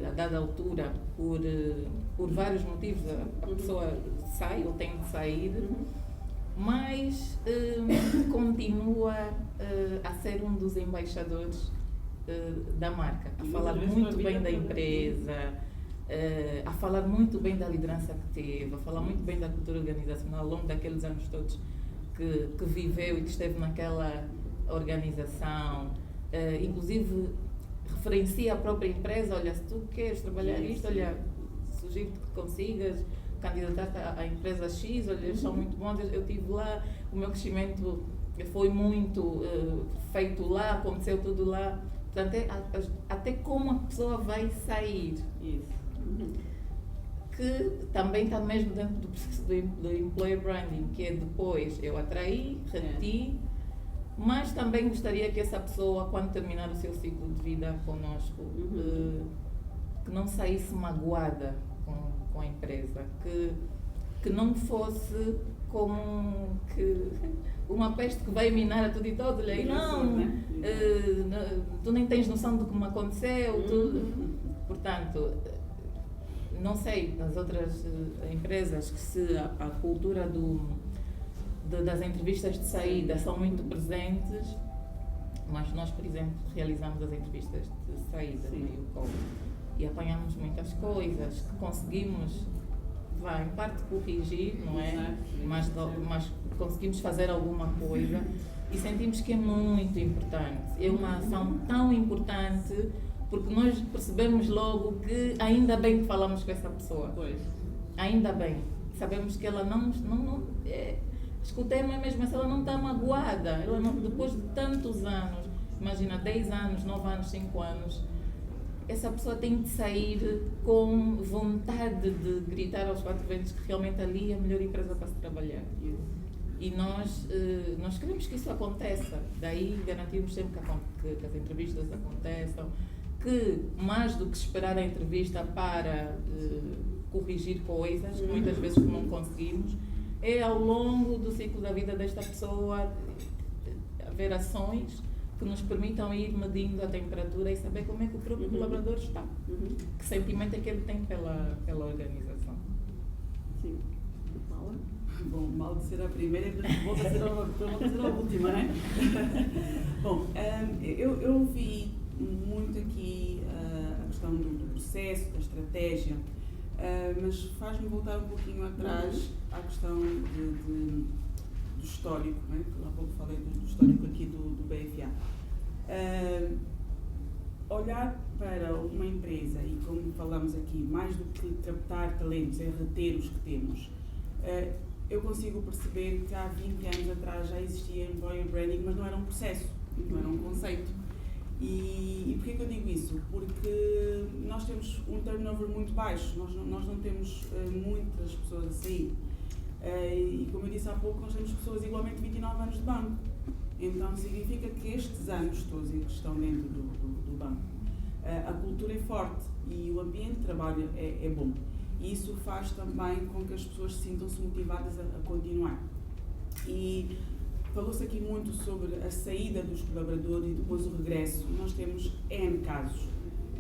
S2: A dada altura, por vários motivos, a pessoa sai ou tem de sair, mas continua a ser um dos embaixadores da marca, a falar muito bem da empresa, a falar muito bem da liderança que teve, a falar muito bem da cultura organizacional ao longo daqueles anos todos que viveu e que esteve naquela organização, inclusive referencia a própria empresa, olha, se tu queres trabalhar isto, olha, sugiro que consigas candidatar à empresa X, olha, eles são muito bons, eu estive lá, o meu crescimento foi muito feito lá, aconteceu tudo lá. Portanto, até como a pessoa vai sair.
S1: Isso.
S2: Que também está mesmo dentro do processo do employer branding, que é depois eu atraí, reti, mas também gostaria que essa pessoa, quando terminar o seu ciclo de vida conosco, que não saísse magoada com a empresa, que não fosse como que uma peste que vai minar a tudo e todos, olha, tu nem tens noção do que me aconteceu, portanto, não sei, nas outras empresas que se a cultura das entrevistas de saída são muito presentes, mas nós, por exemplo, realizamos as entrevistas de saída no YouCall e apanhamos muitas coisas que conseguimos, em parte corrigir, não é? Mas conseguimos fazer alguma coisa e sentimos que é muito importante. É uma ação tão importante porque nós percebemos logo que ainda bem que falamos com essa pessoa.
S1: Pois.
S2: Ainda bem. Sabemos que ela não escutei-me mesmo, se ela não está magoada. Ela não, depois de tantos anos, imagina 10 anos, 9 anos, 5 anos, essa pessoa tem de sair com vontade de gritar aos 4 ventos que realmente ali é a melhor empresa para se trabalhar. E nós queremos que isso aconteça. Daí garantimos sempre que as entrevistas aconteçam, que mais do que esperar a entrevista para corrigir coisas, que muitas vezes não conseguimos, é ao longo do ciclo da vida desta pessoa haver ações que nos permitam ir medindo a temperatura e saber como é que o próprio colaborador está. Que sentimento é que ele tem pela organização.
S1: Sim. Paula?
S3: Bom, mal de ser a primeira, vou ser a última, não é? Bom, eu vi muito aqui a questão do processo, da estratégia, mas faz-me voltar um pouquinho atrás à questão do histórico, não é? Há pouco falei do histórico aqui do BFA. Olhar para uma empresa e, como falamos aqui, mais do que captar talentos, é reter os que temos. Eu consigo perceber que há 20 anos atrás já existia employer branding, mas não era um processo, não era um conceito. E porquê que eu digo isso? Porque nós temos um turnover muito baixo, nós não temos muitas pessoas a sair. E como eu disse há pouco, nós temos pessoas igualmente 29 anos de banco. Então significa que estes anos todos que estão dentro do banco, a cultura é forte e o ambiente de trabalho é bom. E isso faz também com que as pessoas sintam-se motivadas a continuar. E falou-se aqui muito sobre a saída dos colaboradores e depois o regresso. Nós temos N casos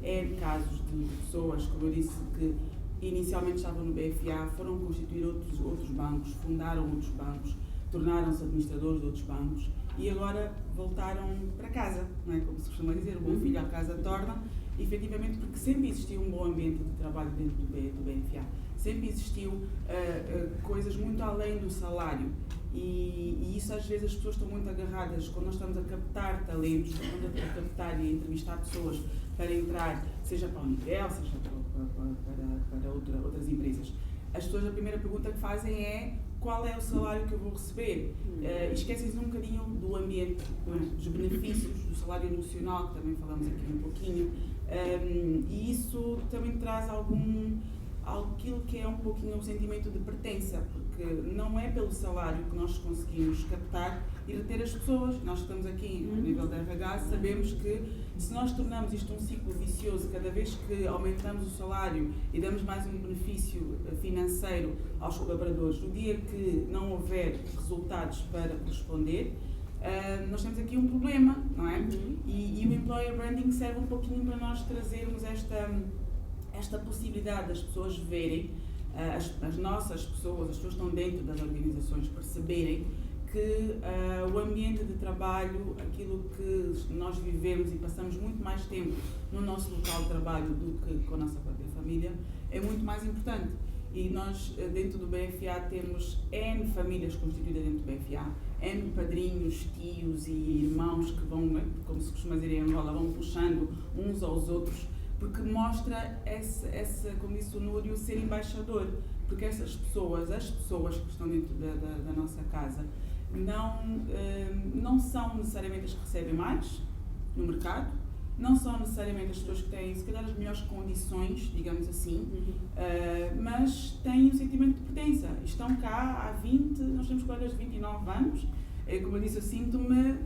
S3: de pessoas, como eu disse, que inicialmente estavam no BFA, foram constituir outros bancos, fundaram outros bancos, tornaram-se administradores de outros bancos e agora voltaram para casa, não é? Como se costuma dizer, o bom filho à casa torna, efetivamente porque sempre existiu um bom ambiente de trabalho dentro do BFA, sempre existiu coisas muito além do salário e isso às vezes as pessoas estão muito agarradas quando nós estamos a captar talentos, quando estamos a captar e a entrevistar pessoas para entrar, seja para a Univel, seja para outras empresas. As pessoas, a primeira pergunta que fazem é qual é o salário que eu vou receber? Esquecem-se um bocadinho do ambiente, dos benefícios, do salário emocional, que também falamos aqui um pouquinho, e isso também traz aquilo que é um pouquinho o sentimento de pertença, porque não é pelo salário que nós conseguimos captar e reter as pessoas. Nós que estamos aqui a nível da RH, sabemos que se nós tornamos isto um ciclo vicioso, cada vez que aumentamos o salário e damos mais um benefício financeiro aos colaboradores, no dia que não houver resultados para corresponder, nós temos aqui um problema, não é? E o Employer Branding serve um pouquinho para nós trazermos esta possibilidade das pessoas verem, as nossas pessoas, as pessoas que estão dentro das organizações, perceberem que o ambiente de trabalho, aquilo que nós vivemos e passamos muito mais tempo no nosso local de trabalho do que com a nossa própria família, é muito mais importante. E nós, dentro do BFA, temos N famílias constituídas dentro do BFA, N padrinhos, tios e irmãos que vão, como se costuma dizer em Angola, vão puxando uns aos outros, porque mostra como disse o Núrio, ser embaixador, porque essas pessoas, as pessoas que estão dentro da nossa casa, não são necessariamente as que recebem mais no mercado, não são necessariamente as pessoas que têm, se calhar, as melhores condições, digamos assim, mas têm um sentimento de pertença. Estão cá há 20, nós temos colegas de 29 anos, como eu disse, eu sinto-me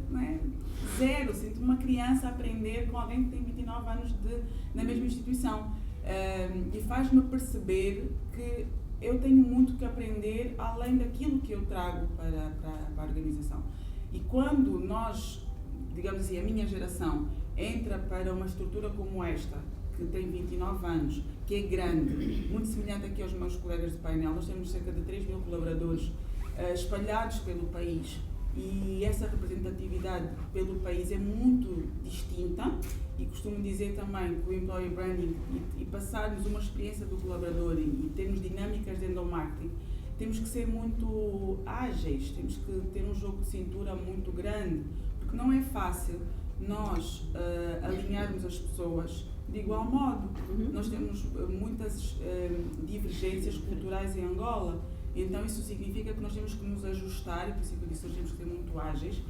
S3: zero, sinto-me uma criança a aprender com alguém que tem 29 anos na mesma instituição. E faz-me perceber que eu tenho muito que aprender além daquilo que eu trago para a organização. E quando nós, digamos assim, a minha geração entra para uma estrutura como esta, que tem 29 anos, que é grande, muito semelhante aqui aos meus colegas de painel, nós temos cerca de 3 mil colaboradores espalhados pelo país, e essa representatividade pelo país é muito distinta, e costumo dizer também que o Employer Branding e passarmos uma experiência do colaborador e termos dinâmicas dentro do marketing, temos que ser muito ágeis, temos que ter um jogo de cintura muito grande, porque não é fácil nós alinharmos as pessoas de igual modo. Nós temos muitas divergências culturais em Angola, então isso significa que nós temos que nos ajustar, e por isso que eu disse, nós temos que ser muito ágeis.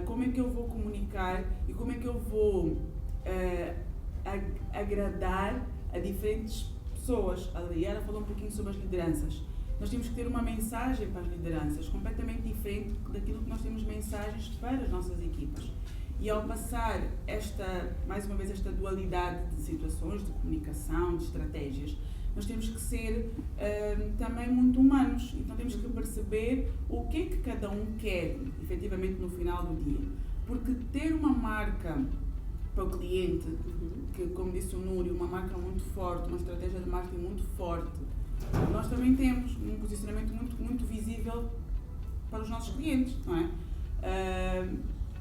S3: Como é que eu vou comunicar e como é que eu vou agradar a diferentes pessoas? A Liara falou um pouquinho sobre as lideranças. Nós temos que ter uma mensagem para as lideranças completamente diferente daquilo que nós temos mensagens para as nossas equipas. E ao passar mais uma vez, esta dualidade de situações, de comunicação, de estratégias, nós temos que ser também muito humanos. Então temos que perceber o que é que cada um quer, efetivamente, no final do dia. Porque ter uma marca para o cliente, que, como disse o Núrio, uma marca muito forte, uma estratégia de marketing muito forte, nós também temos um posicionamento muito visível para os nossos clientes, não é?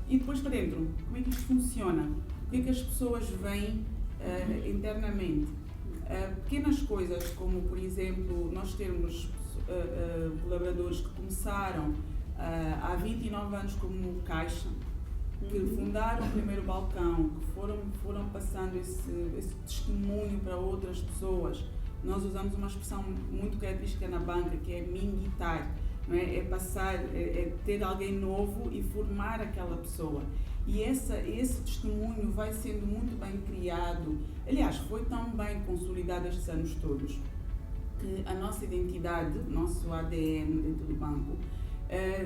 S3: E depois para dentro, como é que isto funciona? O que é que as pessoas veem internamente? Pequenas coisas, como por exemplo, nós termos colaboradores que começaram há 29 anos como caixa, que fundaram o primeiro balcão, que foram passando esse testemunho para outras pessoas. Nós usamos uma expressão muito característica na banca, que é minguitar, não é? É ter alguém novo e formar aquela pessoa. E esse testemunho vai sendo muito bem criado. Aliás, foi tão bem consolidado estes anos todos, que a nossa identidade, o nosso ADN dentro do banco,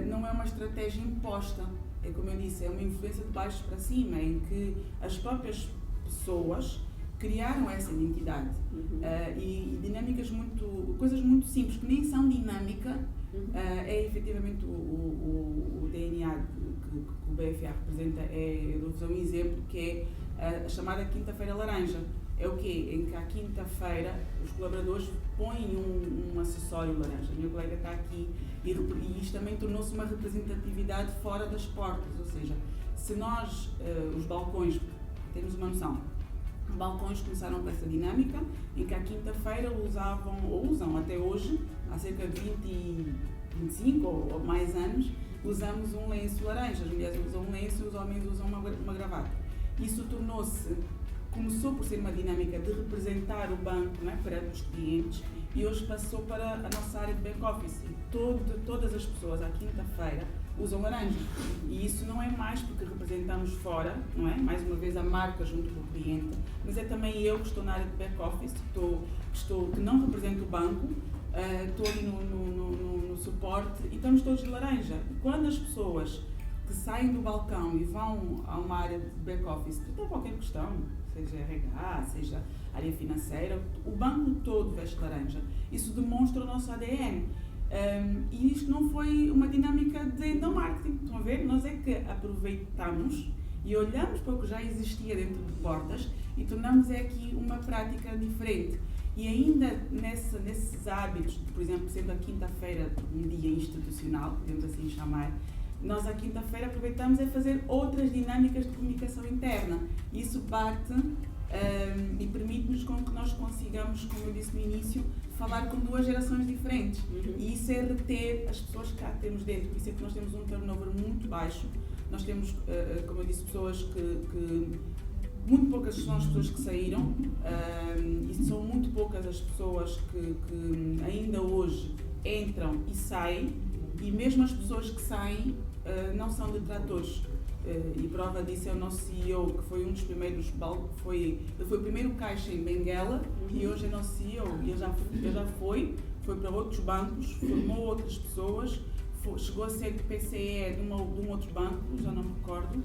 S3: não é uma estratégia imposta. É como eu disse, é uma influência de baixo para cima, em que as próprias pessoas criaram essa identidade. E dinâmicas coisas muito simples, que nem são dinâmica, é efetivamente o DNA que o BFA representa. Eu vou fazer um exemplo, que é a chamada Quinta-feira Laranja. é o quê? Em que à quinta-feira os colaboradores põem um acessório laranja. O meu colega está aqui e isto também tornou-se uma representatividade fora das portas, ou seja, se nós, os balcões, temos uma noção, os balcões começaram com essa dinâmica em que à quinta-feira usavam, ou usam até hoje, há cerca de 20, 25 ou mais anos, usamos um lenço laranja. As mulheres usam um lenço e os homens usam uma gravata. Isso começou por ser uma dinâmica de representar o banco, não é, perante os clientes, e hoje passou para a nossa área de back-office. Todas as pessoas à quinta-feira usam laranja. E isso não é mais porque representamos fora, não é? Mais uma vez a marca junto com o cliente, mas é também eu que estou na área de back-office, que não represento o banco, estou ali no suporte e estamos todos de laranja. Quando as pessoas que saem do balcão e vão a uma área de back-office, para qualquer questão, seja RH, seja área financeira, o banco todo veste laranja. Isso demonstra o nosso ADN. E isto não foi uma dinâmica de endomarketing. Estão a ver? Nós é que aproveitamos e olhamos para o que já existia dentro de portas e tornamos aqui uma prática diferente. E ainda nesses hábitos, por exemplo, sendo a quinta-feira um dia institucional, podemos assim chamar, nós à quinta-feira aproveitamos a fazer outras dinâmicas de comunicação interna. Isso bate e permite-nos com que nós consigamos, como eu disse no início, falar com duas gerações diferentes. E isso é reter as pessoas que cá temos dentro. Por isso é que nós temos um turnover muito baixo. Nós temos, como eu disse, pessoas que muito poucas são as pessoas que saíram e são muito poucas as pessoas que ainda hoje entram e saem, e mesmo as pessoas que saem não são detratores. E prova disso é o nosso CEO, que foi um dos primeiros, ele foi o primeiro caixa em Benguela e hoje é nosso CEO. Ele já foi para outros bancos, formou outras pessoas, chegou a ser PCE de um outro banco, já não me recordo,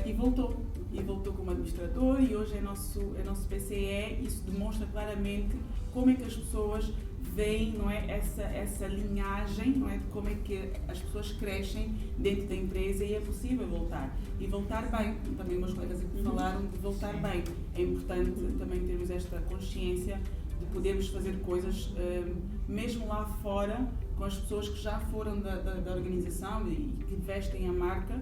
S3: e voltou como administrador e hoje é nosso PCE. Isso demonstra claramente como é que as pessoas veem, não é, essa linhagem, não é, de como é que as pessoas crescem dentro da empresa e é possível voltar. E voltar bem, também meus colegas aqui falaram de voltar bem. É importante também termos esta consciência de podermos fazer coisas mesmo lá fora com as pessoas que já foram da organização e que vestem a marca.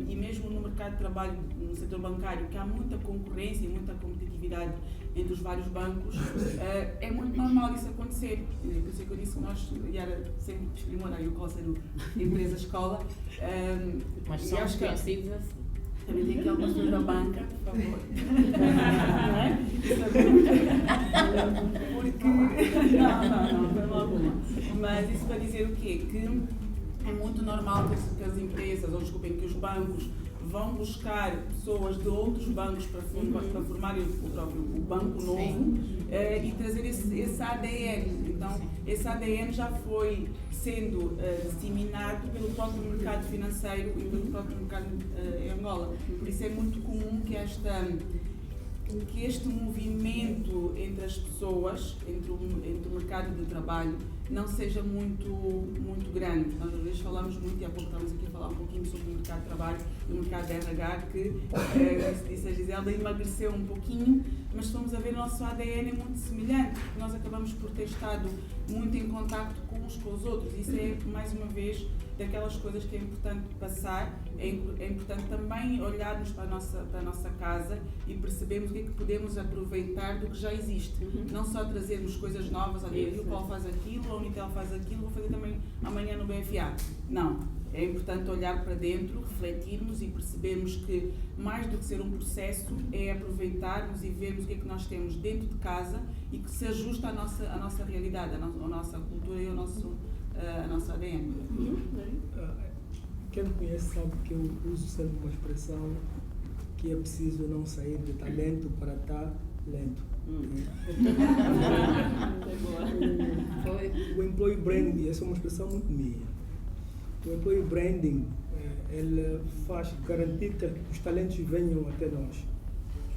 S3: E mesmo no mercado de trabalho, no setor bancário, que há muita concorrência e muita competitividade entre os vários bancos, é muito normal isso acontecer. Por isso é que eu disse que nós, Yara, sempre exprimimos aí o conselho de empresa-escola.
S2: Mas são conhecidos assim.
S3: Também tem aqui algumas pessoas da banca, por favor. Não é? Porque... Não, foi mal alguma. Mas isso para dizer o quê? Que é muito normal que as empresas, ou desculpem, que os bancos vão buscar pessoas de outros bancos para formarem o banco novo e trazer esse ADN. Então, esse ADN já foi sendo disseminado pelo próprio mercado financeiro e pelo próprio mercado em Angola. Por isso é muito comum que este movimento entre as pessoas, entre o mercado de trabalho, não seja muito grande. Nós às vezes falamos muito, e há pouco estávamos aqui a falar um pouquinho sobre o mercado de trabalho e o mercado de RH, que, como disse a Gisela, emagreceu um pouquinho, mas se formos a ver, o nosso ADN é muito semelhante, porque nós acabamos por ter estado muito em contacto com uns com os outros. Isso é, mais uma vez, daquelas coisas que é importante passar. É importante também olharmos para a nossa casa e percebermos o que é que podemos aproveitar do que já existe. Não só trazermos coisas novas, olha, o Paulo faz aquilo, a Unitel faz aquilo, vou fazer também amanhã no BFA. Não. É importante olhar para dentro, refletirmos e percebermos que, mais do que ser um processo, é aproveitarmos e vermos o que é que nós temos dentro de casa e que se ajusta à nossa realidade, à nossa cultura e a nossa ADN.
S4: Quem me conhece sabe que eu uso sempre uma expressão que é preciso não sair de talento para estar lento. O employee branding, essa é uma expressão muito minha. O employee branding, ele faz garantir que os talentos venham até nós.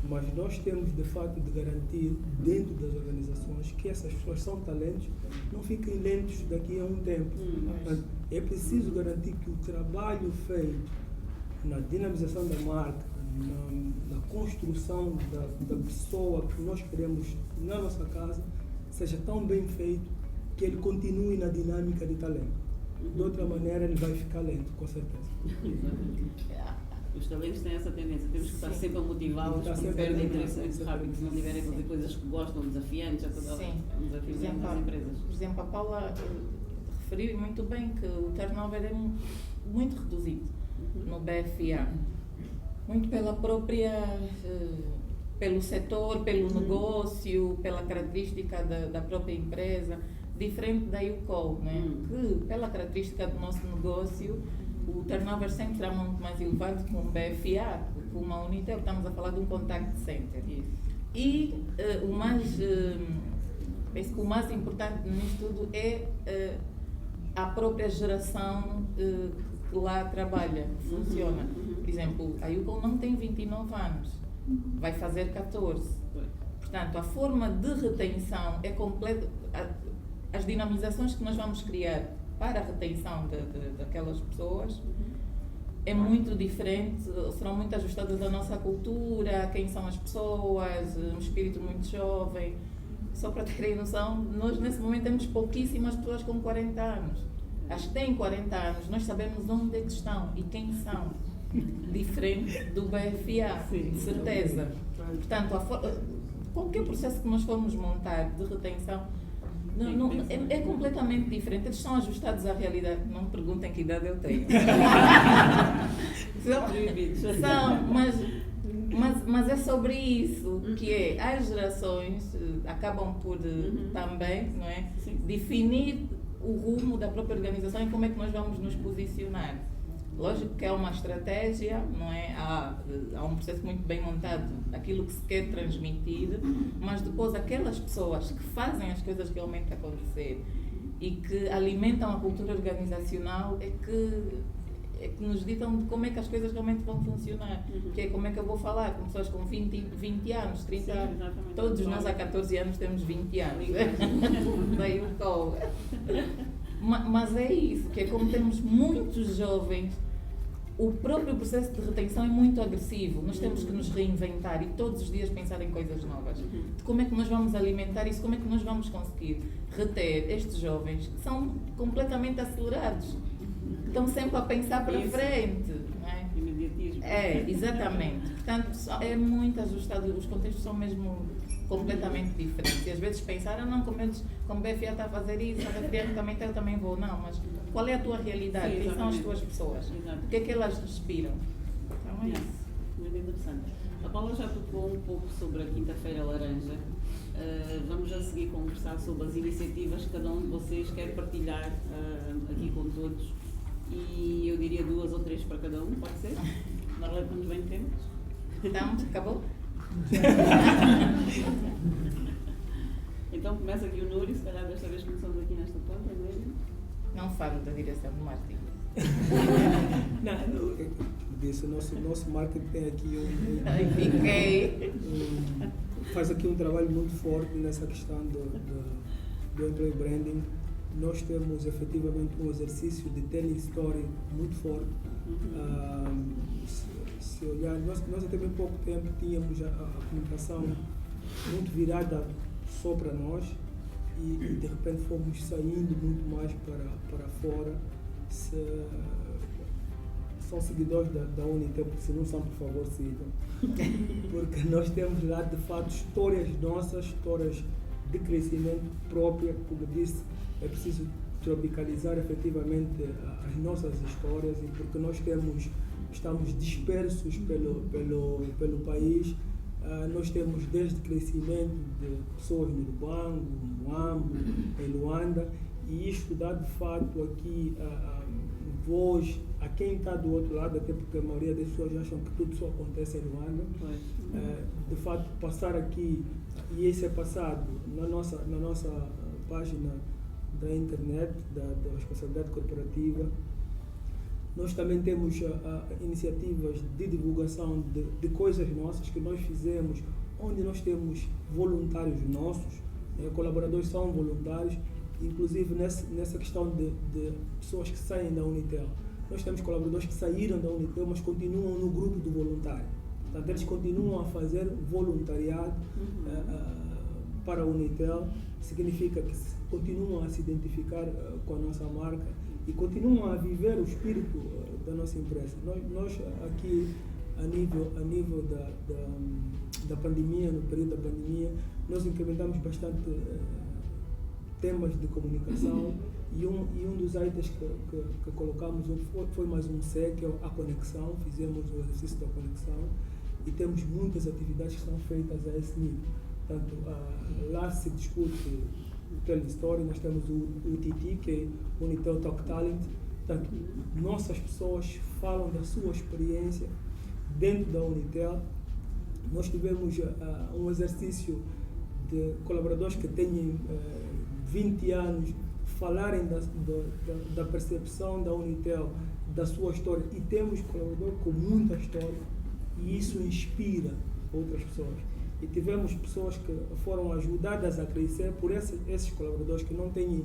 S4: Mas nós temos, de fato, de garantir dentro das organizações que essas pessoas são talentos, não fiquem lentos daqui a um tempo. Mas é preciso garantir que o trabalho feito na dinamização da marca, na construção da pessoa que nós queremos na nossa casa seja tão bem feito que ele continue na dinâmica de talento. De outra maneira, ele vai ficar lento, com certeza.
S1: Os talentos têm essa tendência, temos que estar sempre a motivá-los, porque perdem interesse muito rápido, se não tiverem a fazer coisas que gostam, desafiantes, é um desafio das empresas.
S2: Por exemplo, a Paula referiu muito bem que o turnover é muito reduzido no BFA, muito pela própria, pelo setor, pelo negócio, pela característica da própria empresa, diferente da UCOL, né? Que pela característica do nosso negócio, o turnover sempre será muito mais elevado que um BFA, que uma Unitel, estamos a falar de um contact center. E penso que o mais importante nisto tudo é a própria geração que lá trabalha, que funciona. Por exemplo, a UCOL não tem 29 anos, vai fazer 14. Portanto, a forma de retenção é completa. As dinamizações que nós vamos criar para a retenção daquelas pessoas é muito diferente, serão muito ajustadas à nossa cultura, quem são as pessoas, um espírito muito jovem. Só para terem noção, nós nesse momento temos pouquíssimas pessoas com 40 anos. As que têm 40 anos, nós sabemos onde é que estão e quem são. Diferente do BFA, de certeza. Portanto, qualquer processo que nós formos montar de retenção, é completamente diferente. Eles são ajustados à realidade. Não me perguntem que idade eu tenho. Mas é sobre isso que é. As gerações acabam por também, não é, definir o rumo da própria organização e como é que nós vamos nos posicionar. Lógico que é uma estratégia, não é? Há um processo muito bem montado, aquilo que se quer transmitir, mas depois aquelas pessoas que fazem as coisas realmente acontecer e que alimentam a cultura organizacional é que nos ditam de como é que as coisas realmente vão funcionar. Que é como é que eu vou falar com pessoas com 20 anos, 30 anos. Todos nós há 14 anos temos 20 anos. Daí o call. Mas é isso, que é como temos muitos jovens, o próprio processo de retenção é muito agressivo. Nós temos que nos reinventar e todos os dias pensar em coisas novas. De como é que nós vamos alimentar isso, como é que nós vamos conseguir reter estes jovens que são completamente acelerados. Estão sempre a pensar para frente. Não é?
S1: Imediatismo.
S2: Exatamente. Portanto, é muito ajustado, os contextos são mesmo completamente diferentes. E às vezes pensar, não, como o BFA está a fazer isso, a BFA também está, eu também vou. Não, mas qual é a tua realidade? Quem são as tuas pessoas? O que é que elas respiram? Então é isso.
S1: Muito interessante. A Paula já tocou um pouco sobre a Quinta-feira Laranja. Vamos a seguir conversar sobre as iniciativas que cada um de vocês quer partilhar aqui com todos. E eu diria 2 ou 3 para cada um, pode ser? Nós levamos bem tempo.
S2: Estamos? Acabou?
S1: Então começa aqui o Núrio, se calhar desta vez começamos aqui nesta ponta, não é?
S2: Não falo da direção do marketing.
S4: Disse, nosso marketing tem aqui faz aqui um trabalho muito forte nessa questão do employee branding. Nós temos efetivamente um exercício de telling story muito forte. Se olhar, nós até bem pouco tempo tínhamos a comunicação muito virada só para nós e de repente fomos saindo muito mais para fora. São seguidores da Unitel, porque se não são, por favor, sigam. Porque nós temos lá de fato histórias nossas, histórias de crescimento própria, como disse, é preciso tropicalizar efetivamente as nossas histórias, e porque nós estamos dispersos pelo país. Nós temos desde crescimento de pessoas no Lubango, no Moambo, em Luanda, e isto dá de fato aqui voz a quem está do outro lado, até porque a maioria das pessoas acham que tudo só acontece em Luanda. De fato, passar aqui, e isso é passado na nossa página da internet, da responsabilidade corporativa. Nós também temos iniciativas de divulgação de coisas nossas que nós fizemos, onde nós temos voluntários nossos, colaboradores são voluntários, inclusive nessa questão de pessoas que saem da Unitel. Nós temos colaboradores que saíram da Unitel, mas continuam no grupo do voluntário. Portanto, eles continuam a fazer voluntariado para a Unitel. Significa que continuam a se identificar com a nossa marca e continuam a viver o espírito da nossa empresa. Nós aqui, a nível da pandemia, no período da pandemia, nós incrementamos bastante temas de comunicação e um dos itens que colocamos foi mais um C, que é a conexão. Fizemos o exercício da conexão e temos muitas atividades que são feitas a esse nível. Portanto, lá se discute o Telestory, nós temos o UTT, que é Unitel Talk Talent. Portanto, nossas pessoas falam da sua experiência dentro da Unitel. Nós tivemos um exercício de colaboradores que têm 20 anos falarem da percepção da Unitel, da sua história, e temos colaborador com muita história e isso inspira outras pessoas. E tivemos pessoas que foram ajudadas a crescer por esses colaboradores que não têm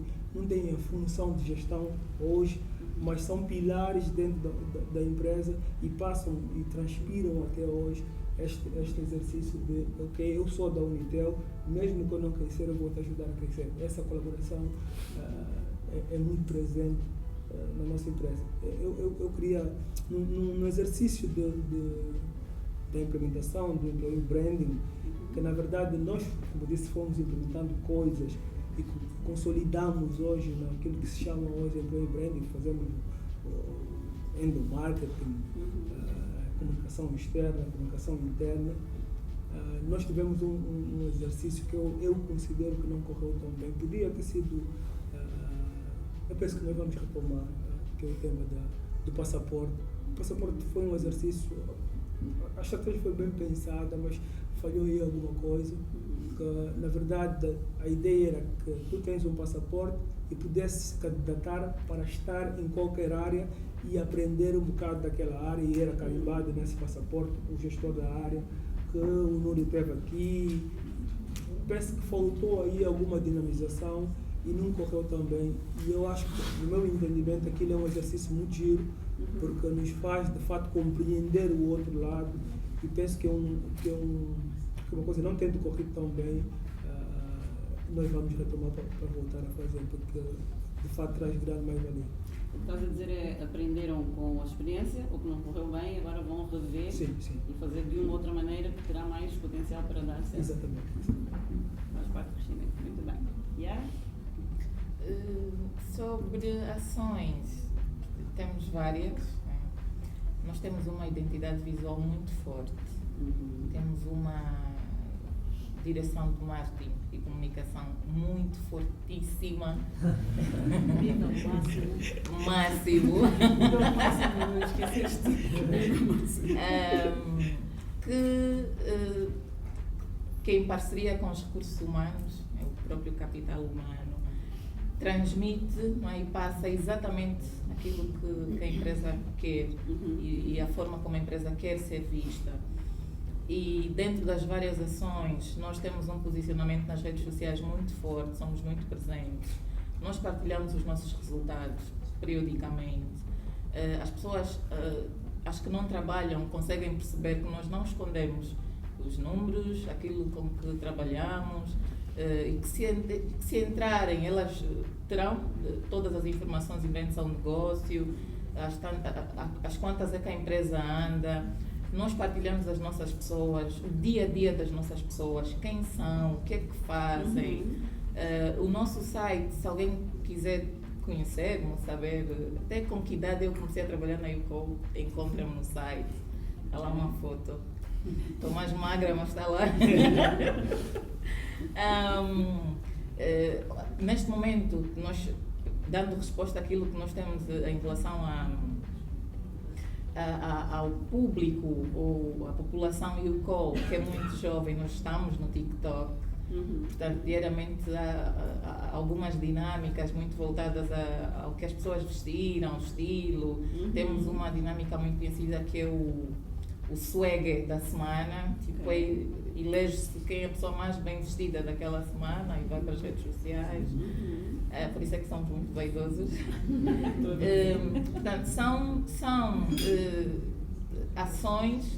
S4: a função de gestão hoje, mas são pilares dentro da empresa e passam e transpiram até hoje este exercício de, ok, eu sou da Unitel, mesmo que eu não crescer, eu vou te ajudar a crescer. Essa colaboração é muito presente na nossa empresa. Eu queria, no exercício da implementação do employee branding, que na verdade nós, como disse, fomos implementando coisas e consolidamos hoje naquilo que se chama hoje employee branding, fazemos endomarketing, comunicação externa, comunicação interna. Nós tivemos um exercício que eu considero que não correu tão bem. Podia ter sido, eu penso que nós vamos retomar, que é o tema do passaporte. O passaporte foi um exercício, a estratégia foi bem pensada, mas falhou aí alguma coisa. Que, na verdade, a ideia era que tu tens um passaporte e pudesse se candidatar para estar em qualquer área e aprender um bocado daquela área, e era carimbado nesse passaporte o gestor da área, que o Nuri teve aqui. Penso que faltou aí alguma dinamização e não correu tão bem. E eu acho que, no meu entendimento, aquilo é um exercício muito giro, porque nos faz, de fato, compreender o outro lado, e penso que é uma coisa não tendo corrido tão bem, nós vamos retomar para voltar a fazer, porque de fato traz grande mais-valia.
S1: O que estás a dizer é, aprenderam com a experiência, o que não correu bem, agora vão rever
S4: Sim.
S1: e fazer de uma outra maneira que terá mais potencial para dar certo.
S4: Exatamente.
S1: Faz parte do crescimento. Muito bem. Yara?
S2: Sobre ações, temos várias. Né? Nós temos uma identidade visual muito forte. Temos uma direção de marketing e comunicação muito fortíssima.
S1: Nível máximo.
S2: Máximo.
S1: Não esqueceste.
S2: Que em parceria com os recursos humanos, o próprio capital humano, transmite, não é, e passa exatamente aquilo que a empresa quer e a forma como a empresa quer ser vista. E dentro das várias ações, nós temos um posicionamento nas redes sociais muito forte, somos muito presentes. Nós partilhamos os nossos resultados periodicamente. As pessoas, as que não trabalham, conseguem perceber que nós não escondemos os números, aquilo com que trabalhamos, e que se entrarem, elas terão todas as informações inerentes ao negócio, as quantas é que a empresa anda. Nós partilhamos as nossas pessoas, o dia a dia das nossas pessoas, quem são, o que é que fazem. O nosso site, se alguém quiser conhecer-me, saber até com que idade eu comecei a trabalhar na UCO, encontra-me no site. Está lá uma foto. Estou mais magra, mas está lá. Neste momento, nós, dando resposta àquilo que nós temos em relação ao público ou à população UCO, que é muito jovem, nós estamos no TikTok. Portanto, diariamente há algumas dinâmicas muito voltadas ao que as pessoas vestiram, estilo. Temos uma dinâmica muito conhecida que é o swag da semana. Tipo, elege-se quem é a pessoa mais bem vestida daquela semana e vai para as redes sociais. Por isso é que somos muito vaidosos. Portanto, são ações,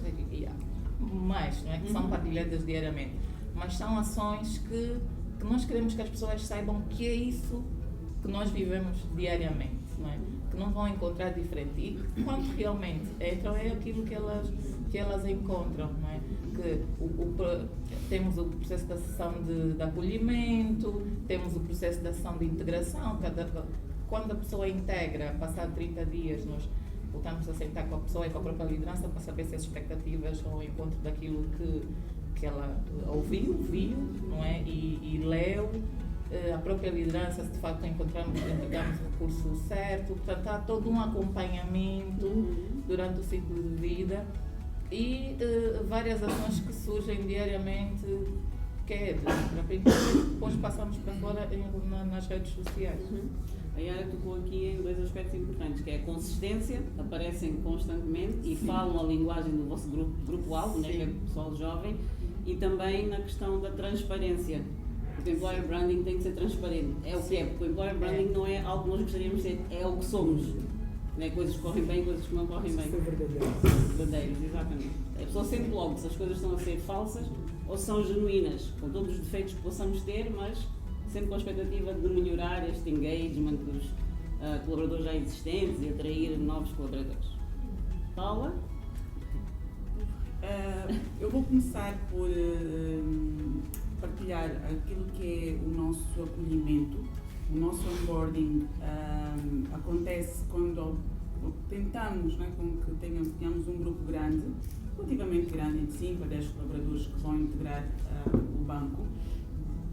S2: mais, não é? Que são partilhadas diariamente. Mas são ações que nós queremos que as pessoas saibam que é isso que nós vivemos diariamente, não é? Que não vão encontrar diferente. E quando realmente entram, é aquilo que elas encontram, não é? Que temos o processo de ação de acolhimento, temos o processo de ação de integração. Quando a pessoa integra, passado 30 dias, nós voltamos a sentar com a pessoa e com a própria liderança para saber se as expectativas vão ao encontro daquilo que ela ouviu, viu, não é? E leu. A própria liderança, se de facto entregamos o recurso certo. Portanto, há todo um acompanhamento durante o ciclo de vida e várias ações que surgem diariamente, que é depois passamos para fora nas redes sociais.
S1: A Yara tocou aqui em dois aspectos importantes, que é a consistência, aparecem constantemente e falam a linguagem do vosso grupo-alvo, né, que é o pessoal jovem, e também na questão da transparência. Porque o employer branding tem que ser transparente. É o que é, porque o employer branding não é algo que nós gostaríamos de ser, é o que somos. Né? Coisas que correm bem, coisas que não correm bem.
S4: Isso é verdadeiro.
S1: Verdadeiros, exatamente. A pessoa sente logo se as coisas estão a ser falsas ou são genuínas, com todos os defeitos que possamos ter, mas sempre com a expectativa de melhorar este engagement dos colaboradores já existentes e atrair novos colaboradores. Paula?
S3: Eu vou começar por partilhar aquilo que é o nosso acolhimento. O nosso onboarding acontece quando tentamos, né, com que tenhamos um grupo grande, relativamente grande, de 5 a 10 colaboradores que vão integrar o banco,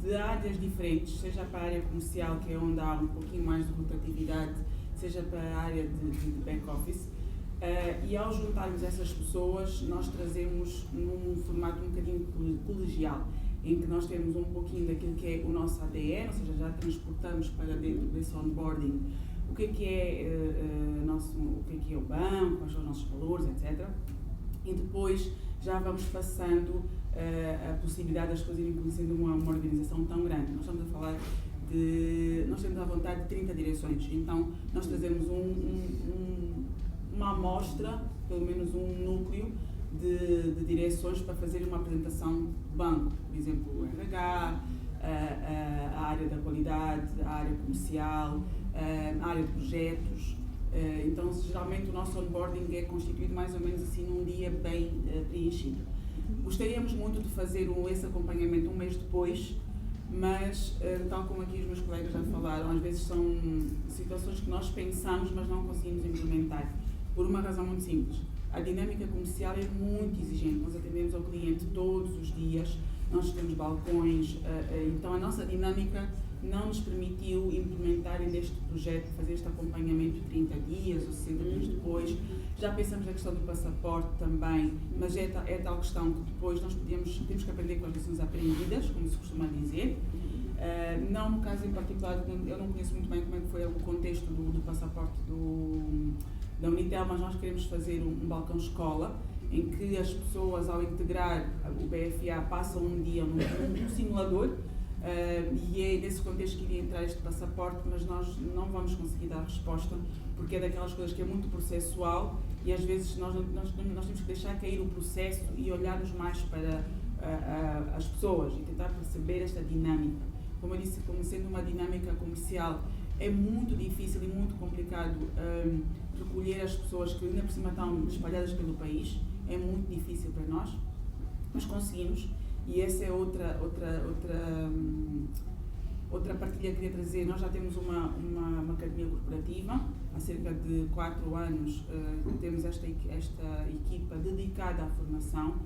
S3: de áreas diferentes, seja para a área comercial, que é onde há um pouquinho mais de rotatividade, seja para a área de back-office. E ao juntarmos essas pessoas, nós trazemos num formato um bocadinho colegial, em que nós temos um pouquinho daquilo que é o nosso ADN, ou seja, já transportamos para dentro desse onboarding o que é o banco, quais são os nossos valores, etc. E depois já vamos passando a possibilidade das coisas irem sendo uma organização tão grande. Nós estamos a falar nós temos à vontade de 30 direções, então nós trazemos uma amostra, pelo menos um núcleo de direções para fazer uma apresentação do banco, por exemplo, o RH, a área da qualidade, a área comercial, a área de projetos. Então, geralmente o nosso onboarding é constituído mais ou menos assim num dia bem preenchido. Gostaríamos muito de fazer esse acompanhamento um mês depois, mas, tal como aqui os meus colegas já falaram, às vezes são situações que nós pensamos, mas não conseguimos implementar, por uma razão muito simples. A dinâmica comercial é muito exigente, nós atendemos ao cliente todos os dias, nós temos balcões, então a nossa dinâmica não nos permitiu implementar neste projeto, fazer este acompanhamento de 30 dias ou 60 dias depois. Já pensamos na questão do passaporte também, mas é tal questão que depois nós temos que aprender com as lições aprendidas, como se costuma dizer. Não no caso em particular, eu não conheço muito bem como é que foi o contexto do passaporte da Unitel, mas nós queremos fazer um balcão escola, em que as pessoas, ao integrar o BFA, passam um dia num simulador, e é nesse contexto que iria entrar este passaporte, mas nós não vamos conseguir dar resposta, porque é daquelas coisas que é muito processual e às vezes nós temos que deixar cair o processo e olharmos mais para as pessoas e tentar perceber esta dinâmica. Como eu disse, como sendo uma dinâmica comercial, é muito difícil e muito complicado recolher as pessoas que ainda por cima estão espalhadas pelo país. É muito difícil para nós, mas conseguimos. E essa é outra partilha que queria trazer. Nós já temos uma academia corporativa, há cerca de 4 anos temos esta equipa dedicada à formação.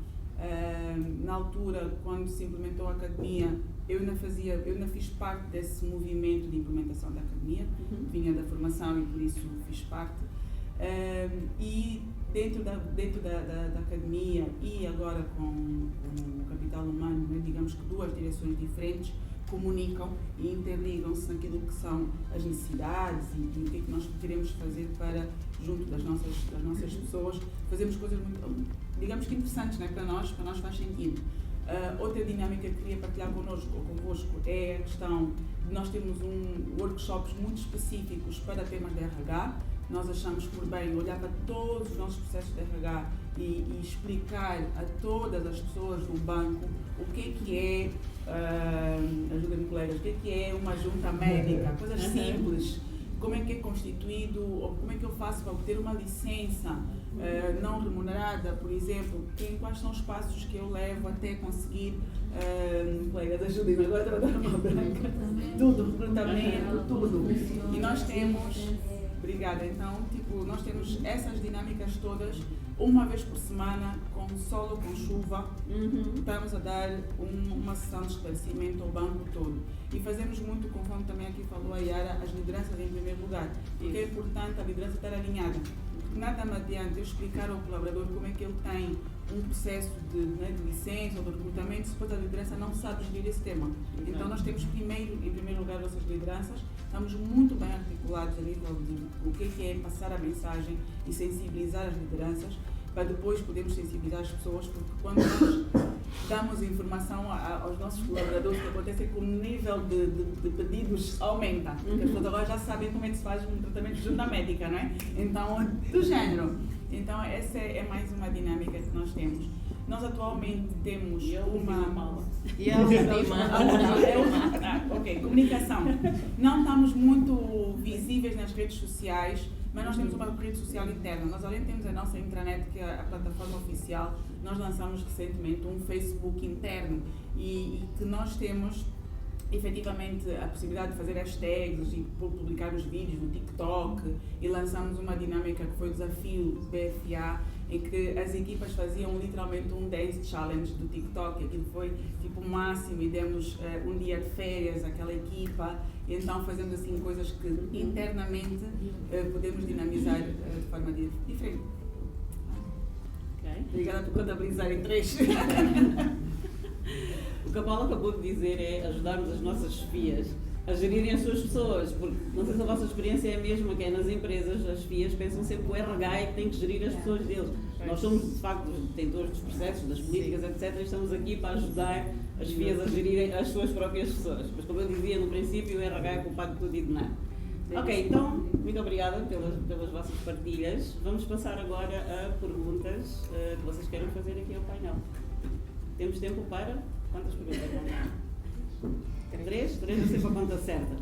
S3: Na altura, quando se implementou a academia, eu ainda fiz parte desse movimento de implementação da academia, vinha da formação e por isso fiz parte. E dentro da academia e agora com o capital humano, né, digamos que 2 direções diferentes comunicam e interligam-se naquilo que são as necessidades e o que é que nós queremos fazer para, junto das nossas pessoas, fazermos coisas muito, digamos que interessantes, né, para nós faz sentido. Outra dinâmica que queria partilhar convosco é a questão de nós termos workshops muito específicos para temas de RH. nós achamos por bem olhar para todos os nossos processos de RH e explicar a todas as pessoas do banco o que é, ajuda-me colegas, o que é uma junta médica, coisas simples, como é que é constituído, ou como é que eu faço para obter uma licença não remunerada, por exemplo, quais são os passos que eu levo até conseguir, colegas, ajudem-me agora a dar uma branca, tudo, recrutamento, tudo. E nós temos, obrigada, então, nós temos essas dinâmicas todas, uma vez por semana, com sol ou com chuva, estamos a dar uma sessão de esclarecimento ao banco todo. E fazemos muito, conforme também aqui falou a Yara, as lideranças em primeiro lugar, porque é importante a liderança estar alinhada. Nada me adianta eu explicar ao colaborador como é que ele tem um processo de licença ou de recrutamento, se depois a liderança não sabe gerir esse tema. Então nós temos em primeiro lugar, nossas lideranças, estamos muito bem articulados a nível de o que é passar a mensagem e sensibilizar as lideranças, para depois podermos sensibilizar as pessoas, porque quando nós damos informação aos nossos colaboradores, o que acontece é que o nível de pedidos aumenta, porque as pessoas agora já sabem como é que se faz um tratamento de junta médica, não é? Então, do género. Então, essa é mais uma dinâmica que nós temos. Nós atualmente temos uma... Ok, comunicação. Não estamos muito visíveis nas redes sociais, mas nós temos uma rede social interna. Nós além temos a nossa intranet, que é a plataforma oficial, nós lançamos recentemente um Facebook interno e que nós temos efetivamente a possibilidade de fazer hashtags e publicar os vídeos no TikTok, e lançamos uma dinâmica que foi o desafio BFA, em que as equipas faziam literalmente um Days Challenge do TikTok. Aquilo foi tipo o máximo, e demos um dia de férias àquela equipa. E então fazemos assim coisas que internamente podemos dinamizar de forma diferente.
S1: Okay.
S3: Obrigada por contabilizar em 3.
S1: O que a Paula acabou de dizer é ajudarmos as nossas chefias a gerirem as suas pessoas, porque não sei se a vossa experiência é a mesma, que é nas empresas, as chefias pensam sempre que o RH é que tem que gerir as pessoas deles. Nós somos, de facto, detentores dos processos, das políticas, etc. E estamos aqui para ajudar as chefias a gerirem as suas próprias pessoas. Mas, como eu dizia no princípio, o RH é culpado de tudo e de nada. Ok, então, muito obrigada pelas vossas partilhas. Vamos passar agora a perguntas que vocês querem fazer aqui ao painel. Temos tempo para... Quantas perguntas? 3? 3 não sei para a conta certa.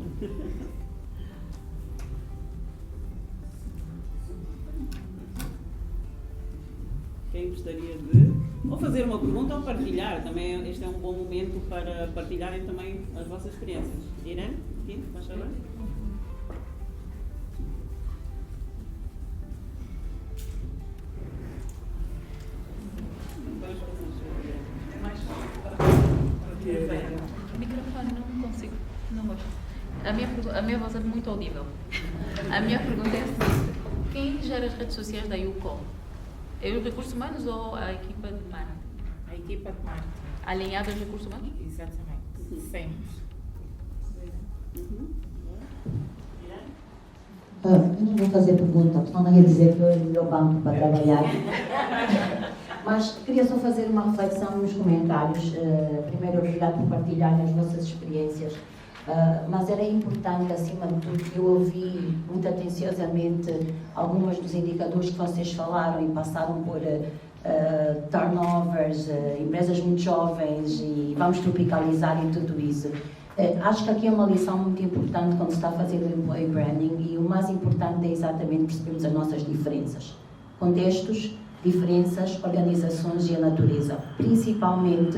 S1: Quem gostaria de ou fazer uma pergunta ou partilhar? Também este é um bom momento para partilharem também as vossas experiências. Irene, aqui, faz favor.
S5: O microfone não consigo, não gosto. A minha voz é muito audível. A minha pergunta é a seguinte: quem gera as redes sociais da Yuko? É os recursos humanos ou a equipa de marketing?
S2: A equipa de marketing.
S5: Alinhada aos recursos humanos?
S2: Exatamente. Sempre.
S6: Eu não vou fazer pergunta, porque não ia dizer que eu ia no meu banco para trabalhar. Mas queria só fazer uma reflexão nos comentários. Primeiro, obrigado por partilharem as vossas experiências. Mas era importante, acima de tudo, que eu ouvi muito atenciosamente alguns dos indicadores que vocês falaram e passaram por turnovers, empresas muito jovens, e vamos tropicalizar em tudo isso. Acho que aqui é uma lição muito importante quando se está a fazer o employee branding, e o mais importante é exatamente percebermos as nossas diferenças. Contextos, diferenças, organizações e a natureza. Principalmente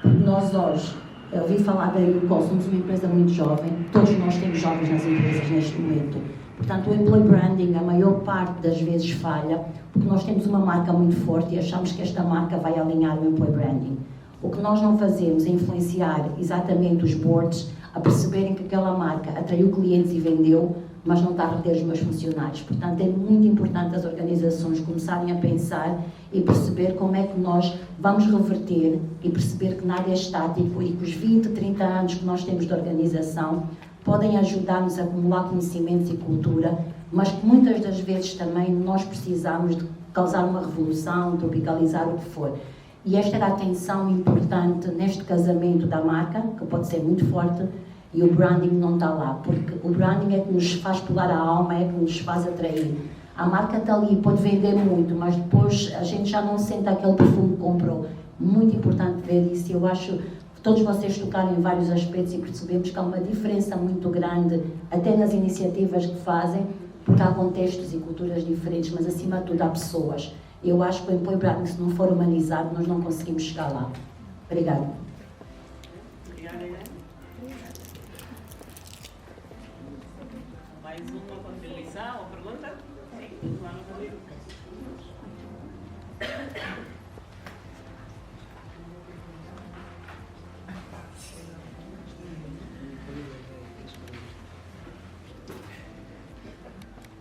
S6: porque nós hoje, eu ouvi falar da Yuko, somos uma empresa muito jovem, todos nós temos jovens nas empresas neste momento. Portanto, o employee branding, a maior parte das vezes falha, porque nós temos uma marca muito forte e achamos que esta marca vai alinhar o employee branding. O que nós não fazemos é influenciar exatamente os boards a perceberem que aquela marca atraiu clientes e vendeu, mas não está a reter os meus funcionários. Portanto, é muito importante as organizações começarem a pensar e perceber como é que nós vamos reverter e perceber que nada é estático e que os 20, 30 anos que nós temos de organização podem ajudar-nos a acumular conhecimentos e cultura, mas que muitas das vezes também nós precisamos de causar uma revolução, tropicalizar o que for. E esta era a atenção importante neste casamento da marca, que pode ser muito forte, e o branding não está lá, porque o branding é que nos faz pegar a alma, é que nos faz atrair. A marca está ali, pode vender muito, mas depois a gente já não sente aquele perfume que comprou. Muito importante ver isso. Eu acho que todos vocês tocaram em vários aspectos e percebemos que há uma diferença muito grande, até nas iniciativas que fazem, porque há contextos e culturas diferentes, mas acima de tudo há pessoas. Eu acho que o employee branding, se não for humanizado, nós não conseguimos chegar lá. Obrigada.
S1: Mais uma contribuição ou pergunta? Sim, lá no Rodrigo.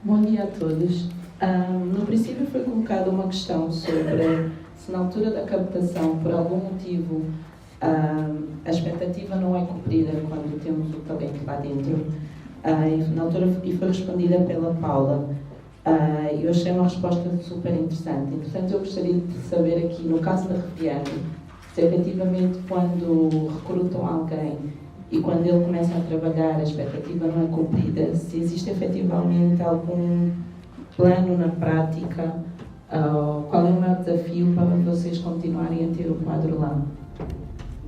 S7: Bom dia a todos. No princípio foi colocada uma questão sobre se na altura da captação, por algum motivo, a expectativa não é cumprida quando temos o talento lá dentro. Na altura e foi respondida pela Paula. Eu achei uma resposta super interessante. Entretanto, eu gostaria de saber aqui, no caso da Riviane, se efetivamente quando recrutam alguém e quando ele começa a trabalhar, a expectativa não é cumprida, se existe efetivamente algum plano na prática, qual é o maior desafio para vocês continuarem a ter o quadro lá?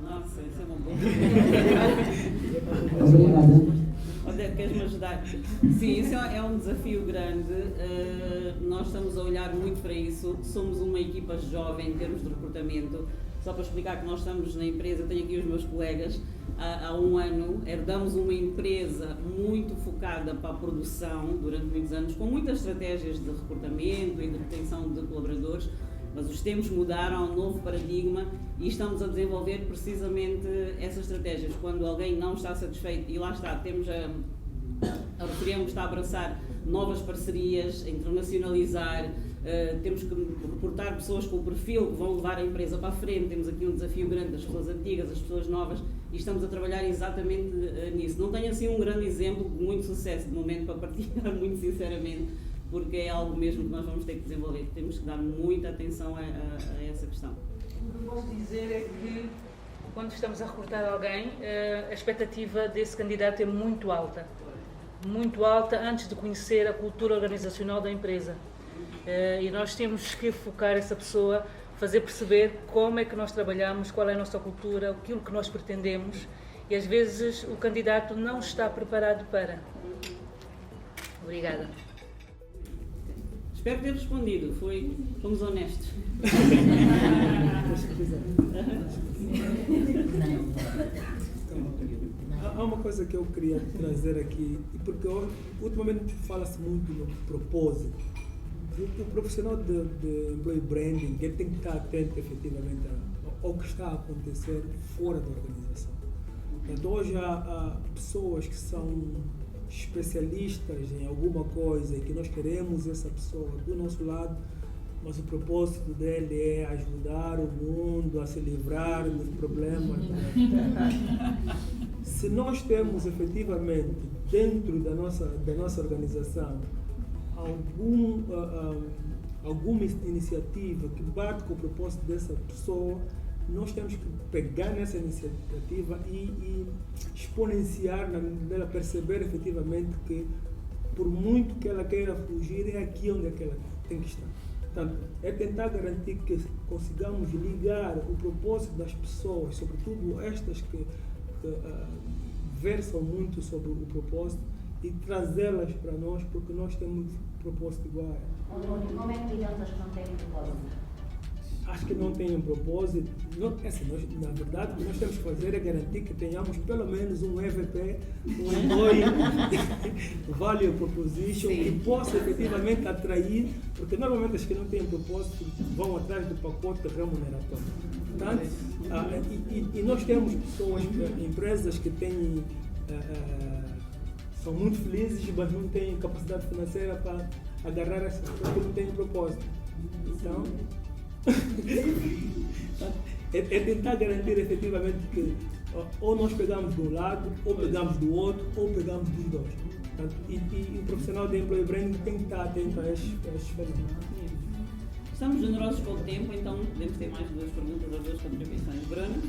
S1: Nossa, isso é uma boa.
S7: Obrigada.
S1: Odete, queres-me ajudar? Sim, isso é um desafio grande. Nós estamos a olhar muito para isso. Somos uma equipa jovem em termos de recrutamento. Só para explicar que nós estamos na empresa, tenho aqui os meus colegas, há um ano herdamos uma empresa muito focada para a produção durante muitos anos, com muitas estratégias de recrutamento e de retenção de colaboradores, mas os tempos mudaram, há um novo paradigma e estamos a desenvolver precisamente essas estratégias. Quando alguém não está satisfeito, e lá está, temos a Refremos está a abraçar novas parcerias, a internacionalizar, temos que reportar pessoas com o perfil que vão levar a empresa para a frente. Temos aqui um desafio grande das pessoas antigas, das pessoas novas, e estamos a trabalhar exatamente nisso. Não tenho assim um grande exemplo de muito sucesso de momento para partilhar, muito sinceramente, porque é algo mesmo que nós vamos ter que desenvolver. Temos que dar muita atenção a essa questão.
S8: O que eu posso dizer é que quando estamos a recrutar alguém, a expectativa desse candidato é muito alta antes de conhecer a cultura organizacional da empresa. E nós temos que focar essa pessoa, fazer perceber como é que nós trabalhamos, qual é a nossa cultura, aquilo que nós pretendemos, e às vezes o candidato não está preparado para. Obrigada.
S1: Espero ter respondido, fomos honestos.
S4: Há uma coisa que eu queria trazer aqui, porque ultimamente fala-se muito no propósito. O profissional de employee branding, ele tem que estar atento efetivamente ao que está a acontecer fora da organização. Então hoje há pessoas que são especialistas em alguma coisa e que nós queremos essa pessoa do nosso lado, mas o propósito dele é ajudar o mundo a se livrar dos problemas. Se nós temos efetivamente dentro da nossa organização alguma iniciativa que bate com o propósito dessa pessoa, nós temos que pegar nessa iniciativa e exponenciar nela, perceber efetivamente que por muito que ela queira fugir, é aqui onde é que ela tem que estar. Portanto, é tentar garantir que consigamos ligar o propósito das pessoas, sobretudo estas que versam muito sobre o propósito, e trazê-las para nós, porque nós temos propósito igual.
S6: Como é que lidamos as que não têm propósito?
S4: Acho que não têm propósito. Na verdade, o que nós temos que fazer é garantir que tenhamos pelo menos um EVP, um Employee Value Proposition, que possa efetivamente atrair, porque normalmente as que não têm propósito vão atrás do pacote remuneratório. Portanto, e nós temos pessoas, empresas que têm, são muito felizes, mas não têm capacidade financeira para agarrar essas pessoas que não têm propósito. Então, é tentar garantir efetivamente que ou nós pegamos de um lado, ou pegamos do outro, ou pegamos dos dois. Portanto, e o profissional de employee branding tem que estar atento a estes fenômenos.
S1: Estamos generosos com o tempo, então podemos ter mais duas perguntas ou duas contribuições. Bruno?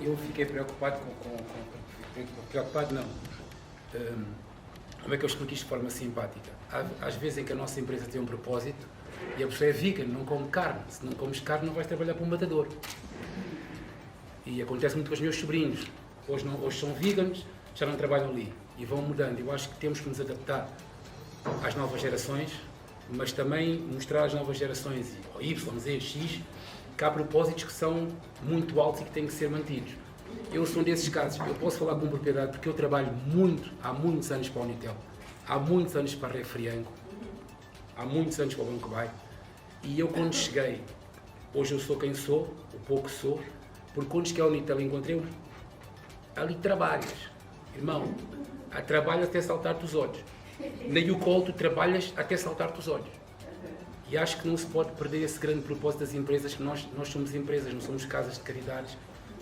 S9: eu fiquei preocupado preocupado não. Como é que eu explico isto de forma simpática? Às vezes em que a nossa empresa tem um propósito e a pessoa é vegan, não come carne. Se não comes carne, não vais trabalhar para um matador. E acontece muito com os meus sobrinhos. Hoje são veganos, já não trabalham ali. E vão mudando. Eu acho que temos que nos adaptar às novas gerações, mas também mostrar às novas gerações, Y, Z, X, que há propósitos que são muito altos e que têm que ser mantidos. Eu sou um desses casos. Eu posso falar com propriedade porque eu trabalho muito, há muitos anos para a Unitel, há muitos anos para a Refriango, há muitos anos para o Banco Bay, e eu quando cheguei, hoje eu sou quem sou, o pouco sou, porque quando cheguei à Unitel encontrei ali trabalhas. Irmão, há trabalho até saltar-te os olhos. Na UCOL tu trabalhas até saltar-te os olhos. E acho que não se pode perder esse grande propósito das empresas, que nós somos empresas, não somos casas de caridades.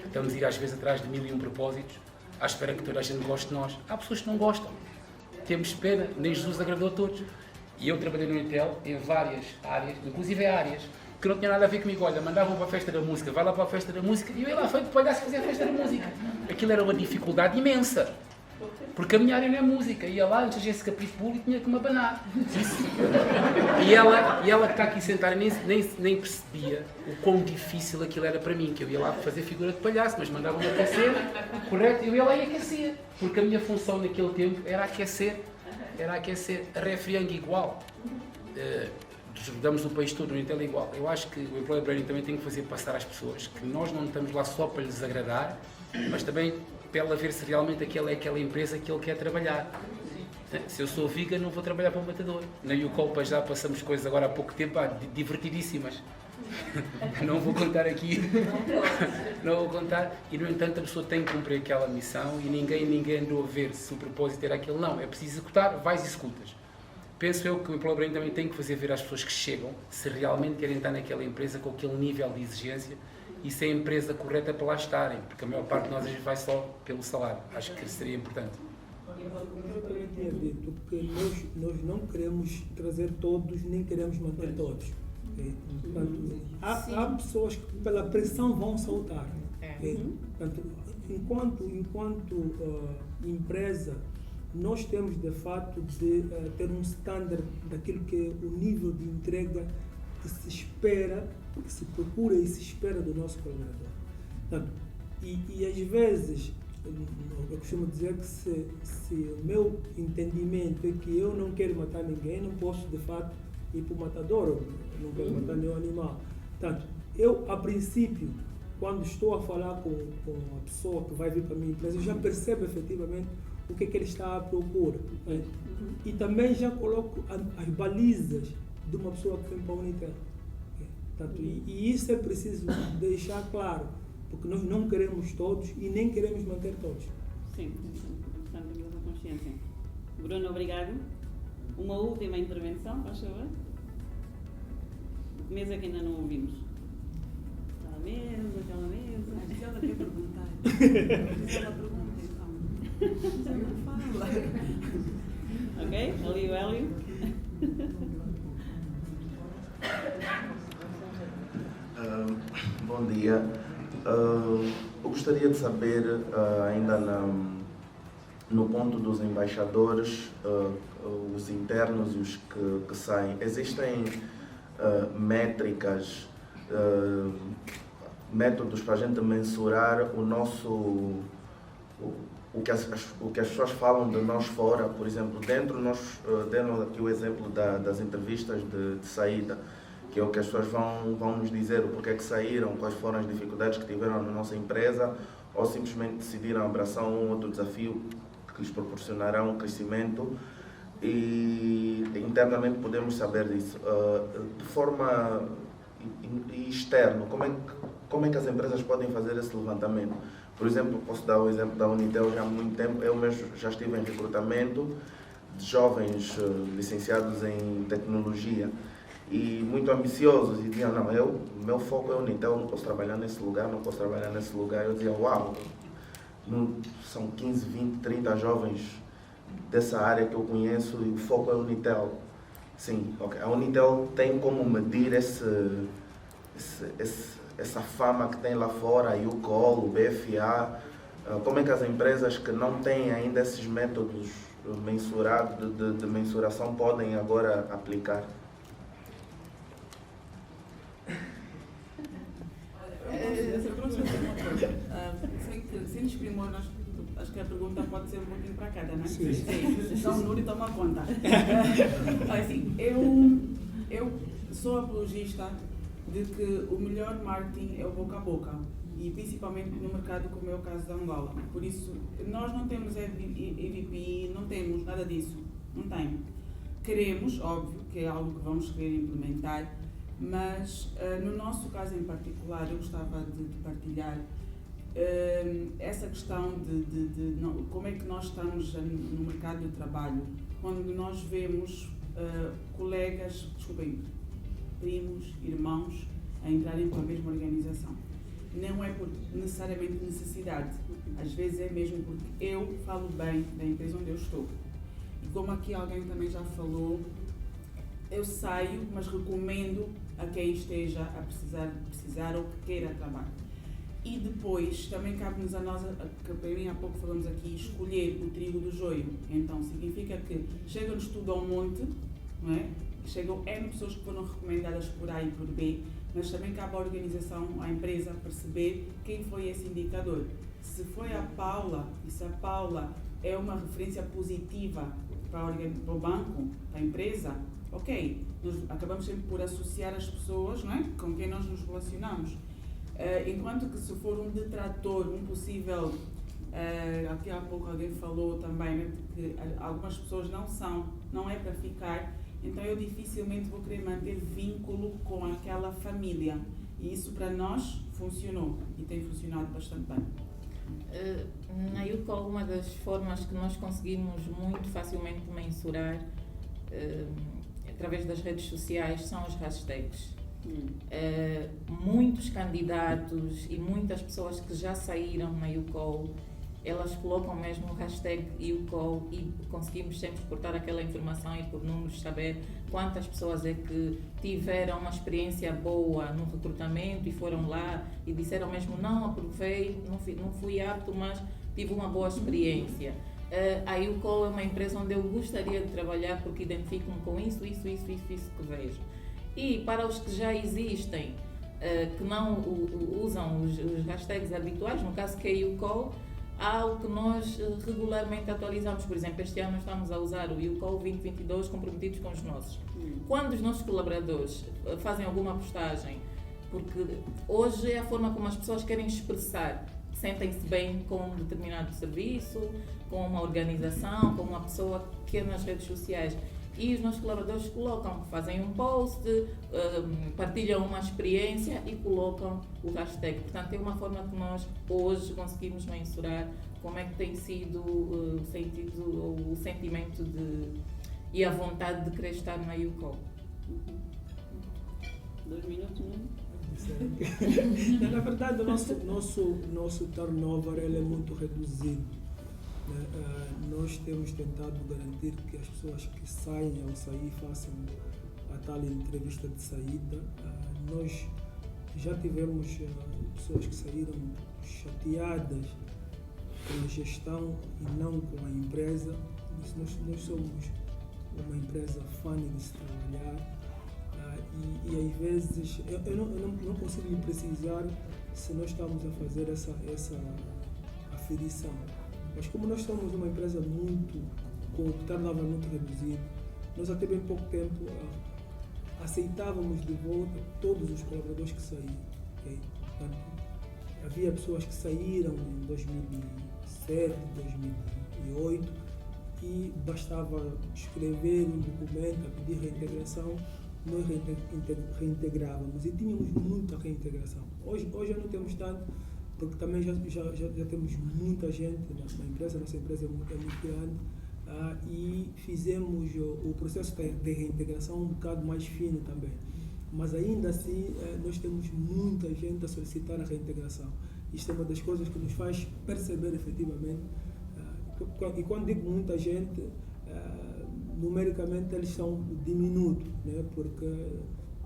S9: Estamos a ir às vezes atrás de 1001 propósitos, à espera que toda a gente goste de nós. Há pessoas que não gostam. Temos pena, nem Jesus agradou a todos. E eu trabalhei no Unitel em várias áreas, inclusive áreas, que não tinha nada a ver comigo. Olha, mandavam para a festa da música, vai lá para a festa da música, e eu ia lá feito palhaço fazer a festa da música. Aquilo era uma dificuldade imensa. Porque a minha área não é música, ia lá, antes a Jéssica Pitbull e tinha que me abanar. E ela que está aqui sentada nem percebia o quão difícil aquilo era para mim, que eu ia lá fazer figura de palhaço, mas mandavam-me aquecer, correto? Eu ia lá e aquecia, porque a minha função naquele tempo era aquecer. A Refriango igual. Damos o país todo, no Unitel igual. Eu acho que o Employer Branding também tem que fazer passar às pessoas que nós não estamos lá só para lhes agradar, mas também para ela ver se realmente aquela é aquela empresa que ele quer trabalhar. Se eu sou vegan, não vou trabalhar para um matador. Na UCOL já passamos coisas agora há pouco tempo divertidíssimas. Não vou contar aqui. Não vou contar. E, no entanto, a pessoa tem que cumprir aquela missão e ninguém andou a ver se o propósito era aquele. Não, é preciso executar, vais e executas. Penso eu que o Employer Branding também tem que fazer ver às pessoas que chegam se realmente querem estar naquela empresa com aquele nível de exigência e se é a empresa correta para lá estarem, porque a maior parte de nós às vezes vai só pelo salário. Acho que seria importante.
S4: Eu também tinha dito que nós não queremos trazer todos, nem queremos manter todos. Portanto, há pessoas que pela pressão vão saltar. Portanto, enquanto empresa, nós temos de fato de ter um standard daquilo que é o nível de entrega que se espera, que se procura e se espera do nosso colaborador. Portanto, e às vezes, eu costumo dizer que se o meu entendimento é que eu não quero matar ninguém, não posso de fato ir para o matador, eu não quero matar nenhum animal. Portanto, eu a princípio, quando estou a falar com a pessoa que vai vir para a minha empresa, eu já percebo efetivamente o que é que ele está à procura. E também já coloco as balizas de uma pessoa que vem para a Unitel. Portanto, e isso é preciso deixar claro, porque nós não queremos todos e nem queremos manter todos.
S1: Sim, portanto, temos essa consciência. Bruno, obrigado. Uma última intervenção, faz favor. Mesa que ainda não ouvimos. Aquela mesa.
S3: Ela quer perguntar. Ela pergunta, então. Ela fala.
S1: Ok? Ali o Hélio.
S10: Bom dia. Eu gostaria de saber, ainda no ponto dos embaixadores, os internos e os que saem, existem métricas, métodos para a gente mensurar o que as pessoas falam de nós fora? Por exemplo, dentro aqui o exemplo das entrevistas de saída, que é o que as pessoas vão nos dizer o porquê que saíram, quais foram as dificuldades que tiveram na nossa empresa, ou simplesmente decidiram abraçar um outro desafio que lhes proporcionará um crescimento, e internamente podemos saber disso. De forma externa, como é que as empresas podem fazer esse levantamento? Por exemplo, posso dar o exemplo da Unitel. Já há muito tempo, eu mesmo já estive em recrutamento de jovens licenciados em tecnologia e muito ambiciosos, e diziam, não, meu foco é Unitel, não posso trabalhar nesse lugar, não posso trabalhar nesse lugar. Eu dizia, uau, são 15, 20, 30 jovens dessa área que eu conheço e o foco é Unitel. Sim, okay. A Unitel tem como medir essa fama que tem lá fora, a UCOL, o BFA? Como é que as empresas que não têm ainda esses métodos mensurados de mensuração podem agora aplicar?
S3: Sem desprimor, acho que a pergunta pode ser um pouquinho para cada, não é?
S4: Sim.
S3: Então, Núri, toma conta. Assim, eu sou apologista de que o melhor marketing é o boca a boca, e principalmente no mercado como é o caso da Angola. Por isso, nós não temos EVP, não temos nada disso, não tem. Queremos, óbvio, que é algo que vamos querer implementar, mas no nosso caso em particular, eu gostava de partilhar essa questão de como é que nós estamos no mercado de trabalho, quando nós vemos colegas, primos, irmãos, a entrarem para a mesma organização. Não é por necessariamente necessidade, às vezes é mesmo porque eu falo bem da empresa onde eu estou. E como aqui alguém também já falou, eu saio, mas recomendo a quem esteja a precisar ou que queira trabalho. E depois, também cabe-nos a nós, que para mim há pouco falamos aqui, escolher o trigo do joio. Então, significa que chega-nos tudo ao monte, não é? Chegam N pessoas que foram recomendadas por A e por B, mas também cabe à organização, à empresa, perceber quem foi esse indicador. Se foi a Paula, e se a Paula é uma referência positiva para o banco, para a empresa, ok, nós acabamos sempre por associar as pessoas, não é? Com quem nós nos relacionamos. Enquanto que se for um detrator, um possível, aqui há pouco alguém falou também, né, que algumas pessoas não é para ficar, então eu dificilmente vou querer manter vínculo com aquela família. E isso para nós funcionou e tem funcionado bastante bem.
S2: Na UCOL, uma das formas que nós conseguimos muito facilmente mensurar através das redes sociais são os hashtags. Muitos candidatos e muitas pessoas que já saíram na UCOL, elas colocam mesmo o hashtag UCOL e conseguimos sempre exportar aquela informação e por números saber quantas pessoas é que tiveram uma experiência boa no recrutamento e foram lá e disseram mesmo não aprovei, não fui apto, mas tive uma boa experiência. A UCOL é uma empresa onde eu gostaria de trabalhar porque identifico-me com isso que vejo. E para os que já existem, que não usam os hashtags habituais, no caso que é a UCOL, há algo que nós regularmente atualizamos. Por exemplo, este ano estamos a usar o UCOL 2022 comprometidos com os nossos. Quando os nossos colaboradores fazem alguma postagem, porque hoje é a forma como as pessoas querem expressar, sentem-se bem com um determinado serviço, com uma organização, com uma pessoa que é nas redes sociais. E os nossos colaboradores colocam, fazem um post, partilham uma experiência e colocam o hashtag. Portanto, é uma forma que nós hoje conseguimos mensurar como é que tem sido o sentimento e a vontade de querer estar na UCOL.
S1: 2 minutos,
S4: Na verdade, o nosso turnover ele é muito reduzido. Nós temos tentado garantir que as pessoas que saem ao sair façam a tal entrevista de saída. Nós já tivemos pessoas que saíram chateadas com a gestão e não com a empresa. Nós somos uma empresa fã de se trabalhar e às vezes eu não consigo lhe precisar se nós estamos a fazer essa aferição. Mas como nós somos uma empresa com o turnover muito reduzido, nós até bem pouco tempo aceitávamos de volta todos os colaboradores que saíram. Okay? Portanto, havia pessoas que saíram em 2007, 2008 e bastava escrever um documento a pedir reintegração, nós reintegrávamos e tínhamos muita reintegração. Hoje já não temos tanto, porque também já temos muita gente na empresa, nossa empresa é muito grande, e fizemos o processo de reintegração um bocado mais fino também. Mas ainda assim, nós temos muita gente a solicitar a reintegração. Isto é uma das coisas que nos faz perceber efetivamente, e quando digo muita gente, numericamente eles são diminutos, né? Porque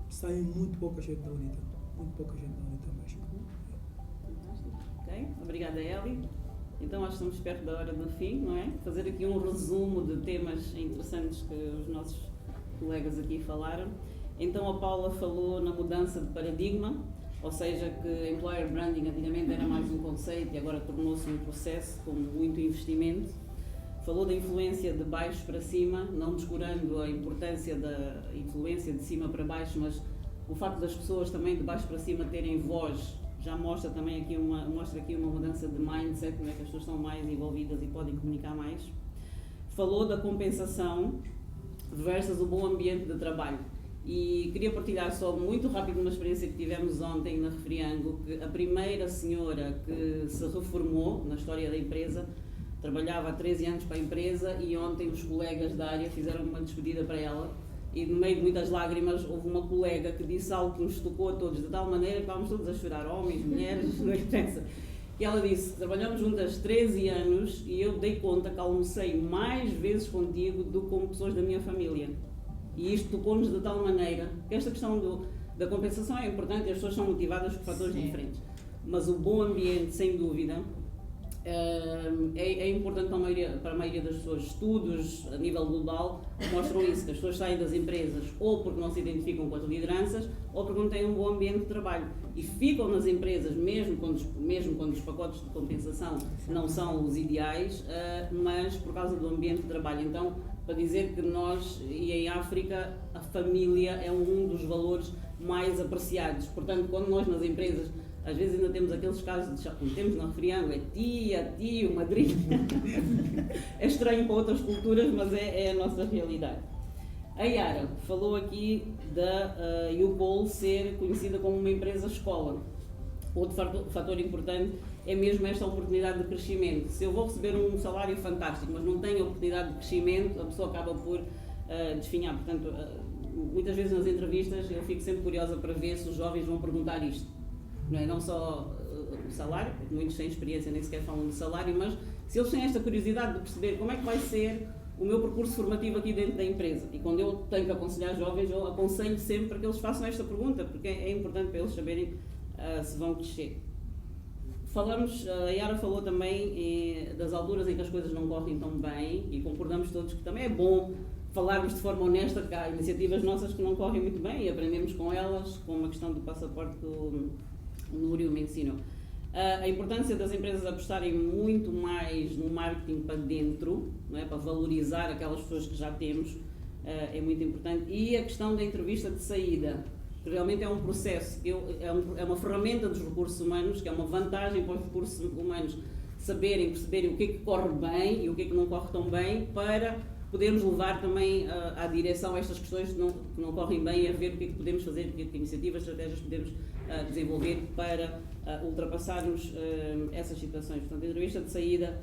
S4: saem muito pouca gente da Unita. muito pouca gente na luta mais.
S1: Fantástico. Ok, obrigada, Eli. Então, acho que estamos perto da hora do fim, não é? Fazer aqui um resumo de temas interessantes que os nossos colegas aqui falaram. Então, a Paula falou na mudança de paradigma, ou seja, que employer branding antigamente era mais um conceito e agora tornou-se um processo com muito investimento. Falou da influência de baixo para cima, não descurando a importância da influência de cima para baixo, mas o facto das pessoas também de baixo para cima terem voz já mostra também aqui uma mudança de mindset, não é? Que as pessoas estão mais envolvidas e podem comunicar mais. Falou da compensação versus o bom ambiente de trabalho. E queria partilhar só muito rápido uma experiência que tivemos ontem na Refriango, que a primeira senhora que se reformou na história da empresa trabalhava há 13 anos para a empresa e ontem os colegas da área fizeram uma despedida para ela e no meio de muitas lágrimas houve uma colega que disse algo que nos tocou a todos de tal maneira que estávamos todos a chorar, homens, mulheres, não interessa. E ela disse, trabalhamos juntas 13 anos e eu dei conta que almocei mais vezes contigo do que com pessoas da minha família. E isto tocou-nos de tal maneira que esta questão da compensação é importante e as pessoas são motivadas por fatores diferentes. Mas o bom ambiente, sem dúvida, é importante para a maioria das pessoas. Estudos a nível global mostram isso, que as pessoas saem das empresas ou porque não se identificam com as lideranças ou porque não têm um bom ambiente de trabalho e ficam nas empresas mesmo quando os pacotes de compensação não são os ideais, mas por causa do ambiente de trabalho. Então, para dizer que nós, e em África, a família é um dos valores mais apreciados. Portanto, quando nós nas empresas às vezes ainda temos aqueles casos de temos na Refriango, é tia, tio, madrinha. É estranho para outras culturas, mas é a nossa realidade. A Yara falou aqui da U-Pole ser conhecida como uma empresa-escola. Outro fator importante é mesmo esta oportunidade de crescimento. Se eu vou receber um salário fantástico, mas não tenho oportunidade de crescimento, a pessoa acaba por desfinhar. Portanto, muitas vezes nas entrevistas eu fico sempre curiosa para ver se os jovens vão perguntar isto. Não só o salário, porque muitos têm experiência nem sequer falam de salário, mas se eles têm esta curiosidade de perceber como é que vai ser o meu percurso formativo aqui dentro da empresa. E quando eu tenho que aconselhar jovens, eu aconselho sempre para que eles façam esta pergunta, porque é importante para eles saberem se vão crescer. A Yara falou também das alturas em que as coisas não correm tão bem e concordamos todos que também é bom falarmos de forma honesta que há iniciativas nossas que não correm muito bem e aprendemos com elas, como a questão do passaporte que o Núrio me ensinou. A importância das empresas apostarem muito mais no marketing para dentro, não é? Para valorizar aquelas pessoas que já temos, é muito importante. E a questão da entrevista de saída, que realmente é um processo, é uma ferramenta dos recursos humanos, que é uma vantagem para os recursos humanos perceberem o que é que corre bem e o que é que não corre tão bem, para podermos levar também à direção estas questões que não correm bem, a ver o que é que podemos fazer, que iniciativas, estratégias podemos desenvolver para ultrapassarmos essas situações. Portanto, a entrevista de saída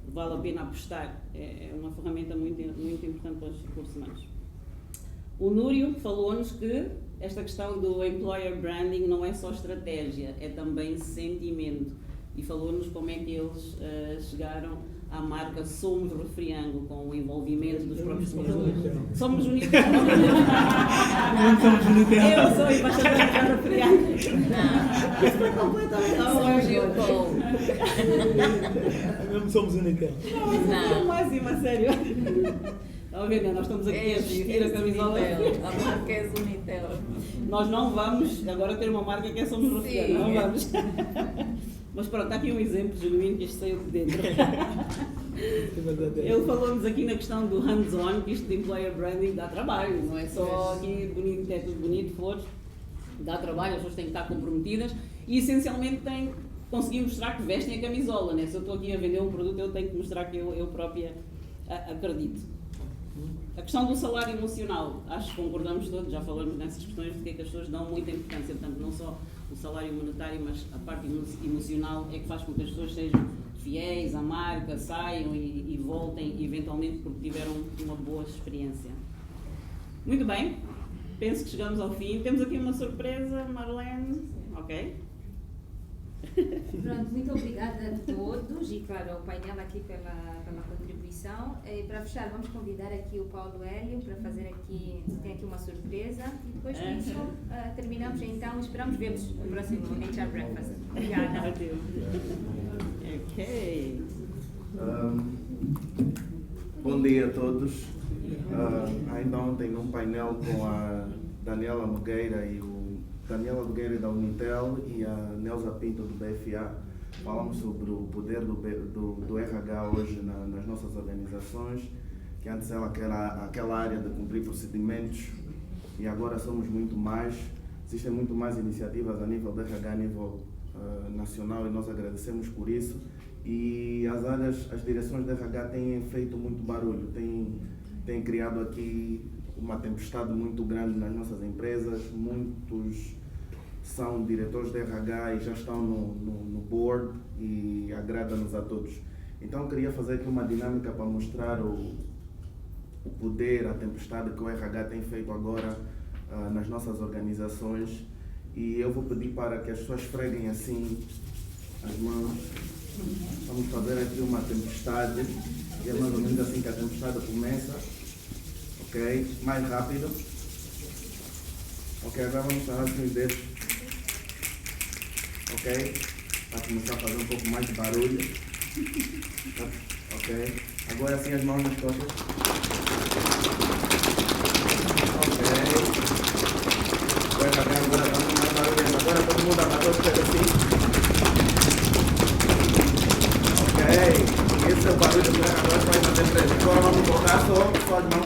S1: vale a pena apostar, é uma ferramenta muito, muito importante para os recursos humanos. O Núrio falou-nos que esta questão do employer branding não é só estratégia, é também sentimento. E falou-nos como é que eles chegaram à marca Somos Refriango, com o envolvimento dos próprios trabalhadores. Somos Unitel.
S4: Somos Unitel.
S1: Eu sou embaixadora da Refriango. Isso foi completamente.
S4: Somos Unitel.
S1: Não, mas a sério. Estão a ver, né? Nós estamos aqui a vestir a camisola.
S2: A marca é Unitel.
S1: Nós não vamos agora ter uma marca que é Somos Refriango. Não vamos. Mas pronto, está aqui um exemplo genuíno que isto saiu de dentro. Ele falou-nos aqui na questão do hands-on, que isto de employer branding dá trabalho, não é só aqui bonito, é tudo bonito, flores, dá trabalho, as pessoas têm que estar comprometidas e essencialmente têm que conseguir mostrar que vestem a camisola, né? Se eu estou aqui a vender um produto, eu tenho que mostrar que eu própria acredito. A questão do salário emocional, acho que concordamos todos, já falamos nessas questões de que as pessoas dão muita importância, portanto não só o salário monetário, mas a parte emocional é que faz com que as pessoas sejam fiéis à marca, saiam e voltem eventualmente porque tiveram uma boa experiência. Muito bem, penso que chegamos ao fim. Temos aqui uma surpresa, Marlene. Ok?
S11: Pronto, muito obrigada a todos e, claro, ao painel aqui pela contribuição. contribuição. E para fechar, vamos convidar aqui o Paulo Hélio para fazer aqui, tem aqui uma surpresa. E depois disso, terminamos então. Esperamos ver-vos no próximo HR Breakfast. Obrigada.
S1: Ok.
S10: Bom dia a todos. Ainda ontem num painel com a Daniela Nogueira da Unitel e a Nelsa Pinto do BFA, falamos sobre o poder do RH hoje nas nossas organizações, que antes era aquela área de cumprir procedimentos e agora somos muito mais. Existem muito mais iniciativas a nível do RH, a nível nacional, e nós agradecemos por isso. E as direções do RH têm feito muito barulho, têm criado aqui uma tempestade muito grande nas nossas empresas. Muitos são diretores de RH e já estão no board e agrada-nos a todos. Então queria fazer aqui uma dinâmica para mostrar o poder, a tempestade que o RH tem feito agora nas nossas organizações. E eu vou pedir para que as pessoas esfreguem assim as mãos. Vamos fazer aqui uma tempestade, e é mais ou menos assim que a tempestade começa. Ok? Mais rápido. Ok, agora vamos parar assim os dedos. Ok? Para começar a fazer um pouco mais de barulho. Ok? Agora assim as mãos nas costas. Ok. Agora estamos mais barulhento. Agora todo mundo abaixou os pés assim. Esse é o barulho que agora faz na empresa. Agora vamos voltar só as mãos.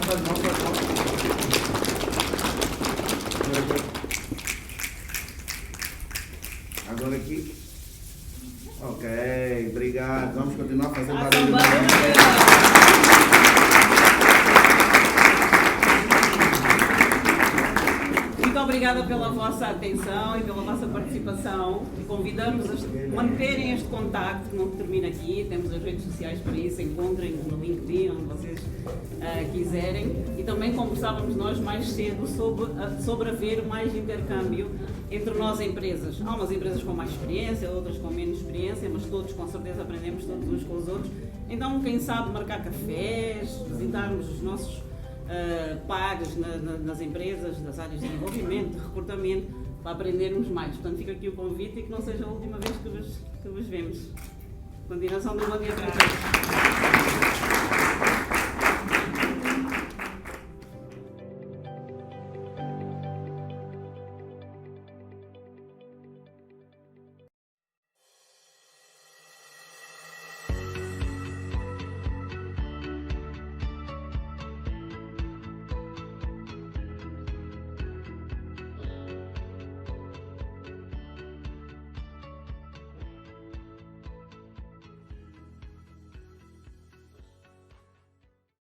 S10: Agora aqui. Ok, obrigado. Vamos continuar fazendo barulho.
S1: Muito obrigada pela vossa atenção e pela vossa participação. Convidamos a manterem este contacto, que não termina aqui. Temos as redes sociais para isso, encontrem no LinkedIn, onde vocês quiserem. E também conversávamos nós mais cedo sobre haver mais intercâmbio entre nós empresas. Há umas empresas com mais experiência, outras com menos experiência, mas todos com certeza aprendemos todos uns com os outros. Então, quem sabe marcar cafés, visitarmos os nossos pares nas empresas, das áreas de desenvolvimento, de recrutamento, para aprendermos mais. Portanto, fica aqui o convite e que não seja a última vez que vos vemos. Continuação do bom dia para todos.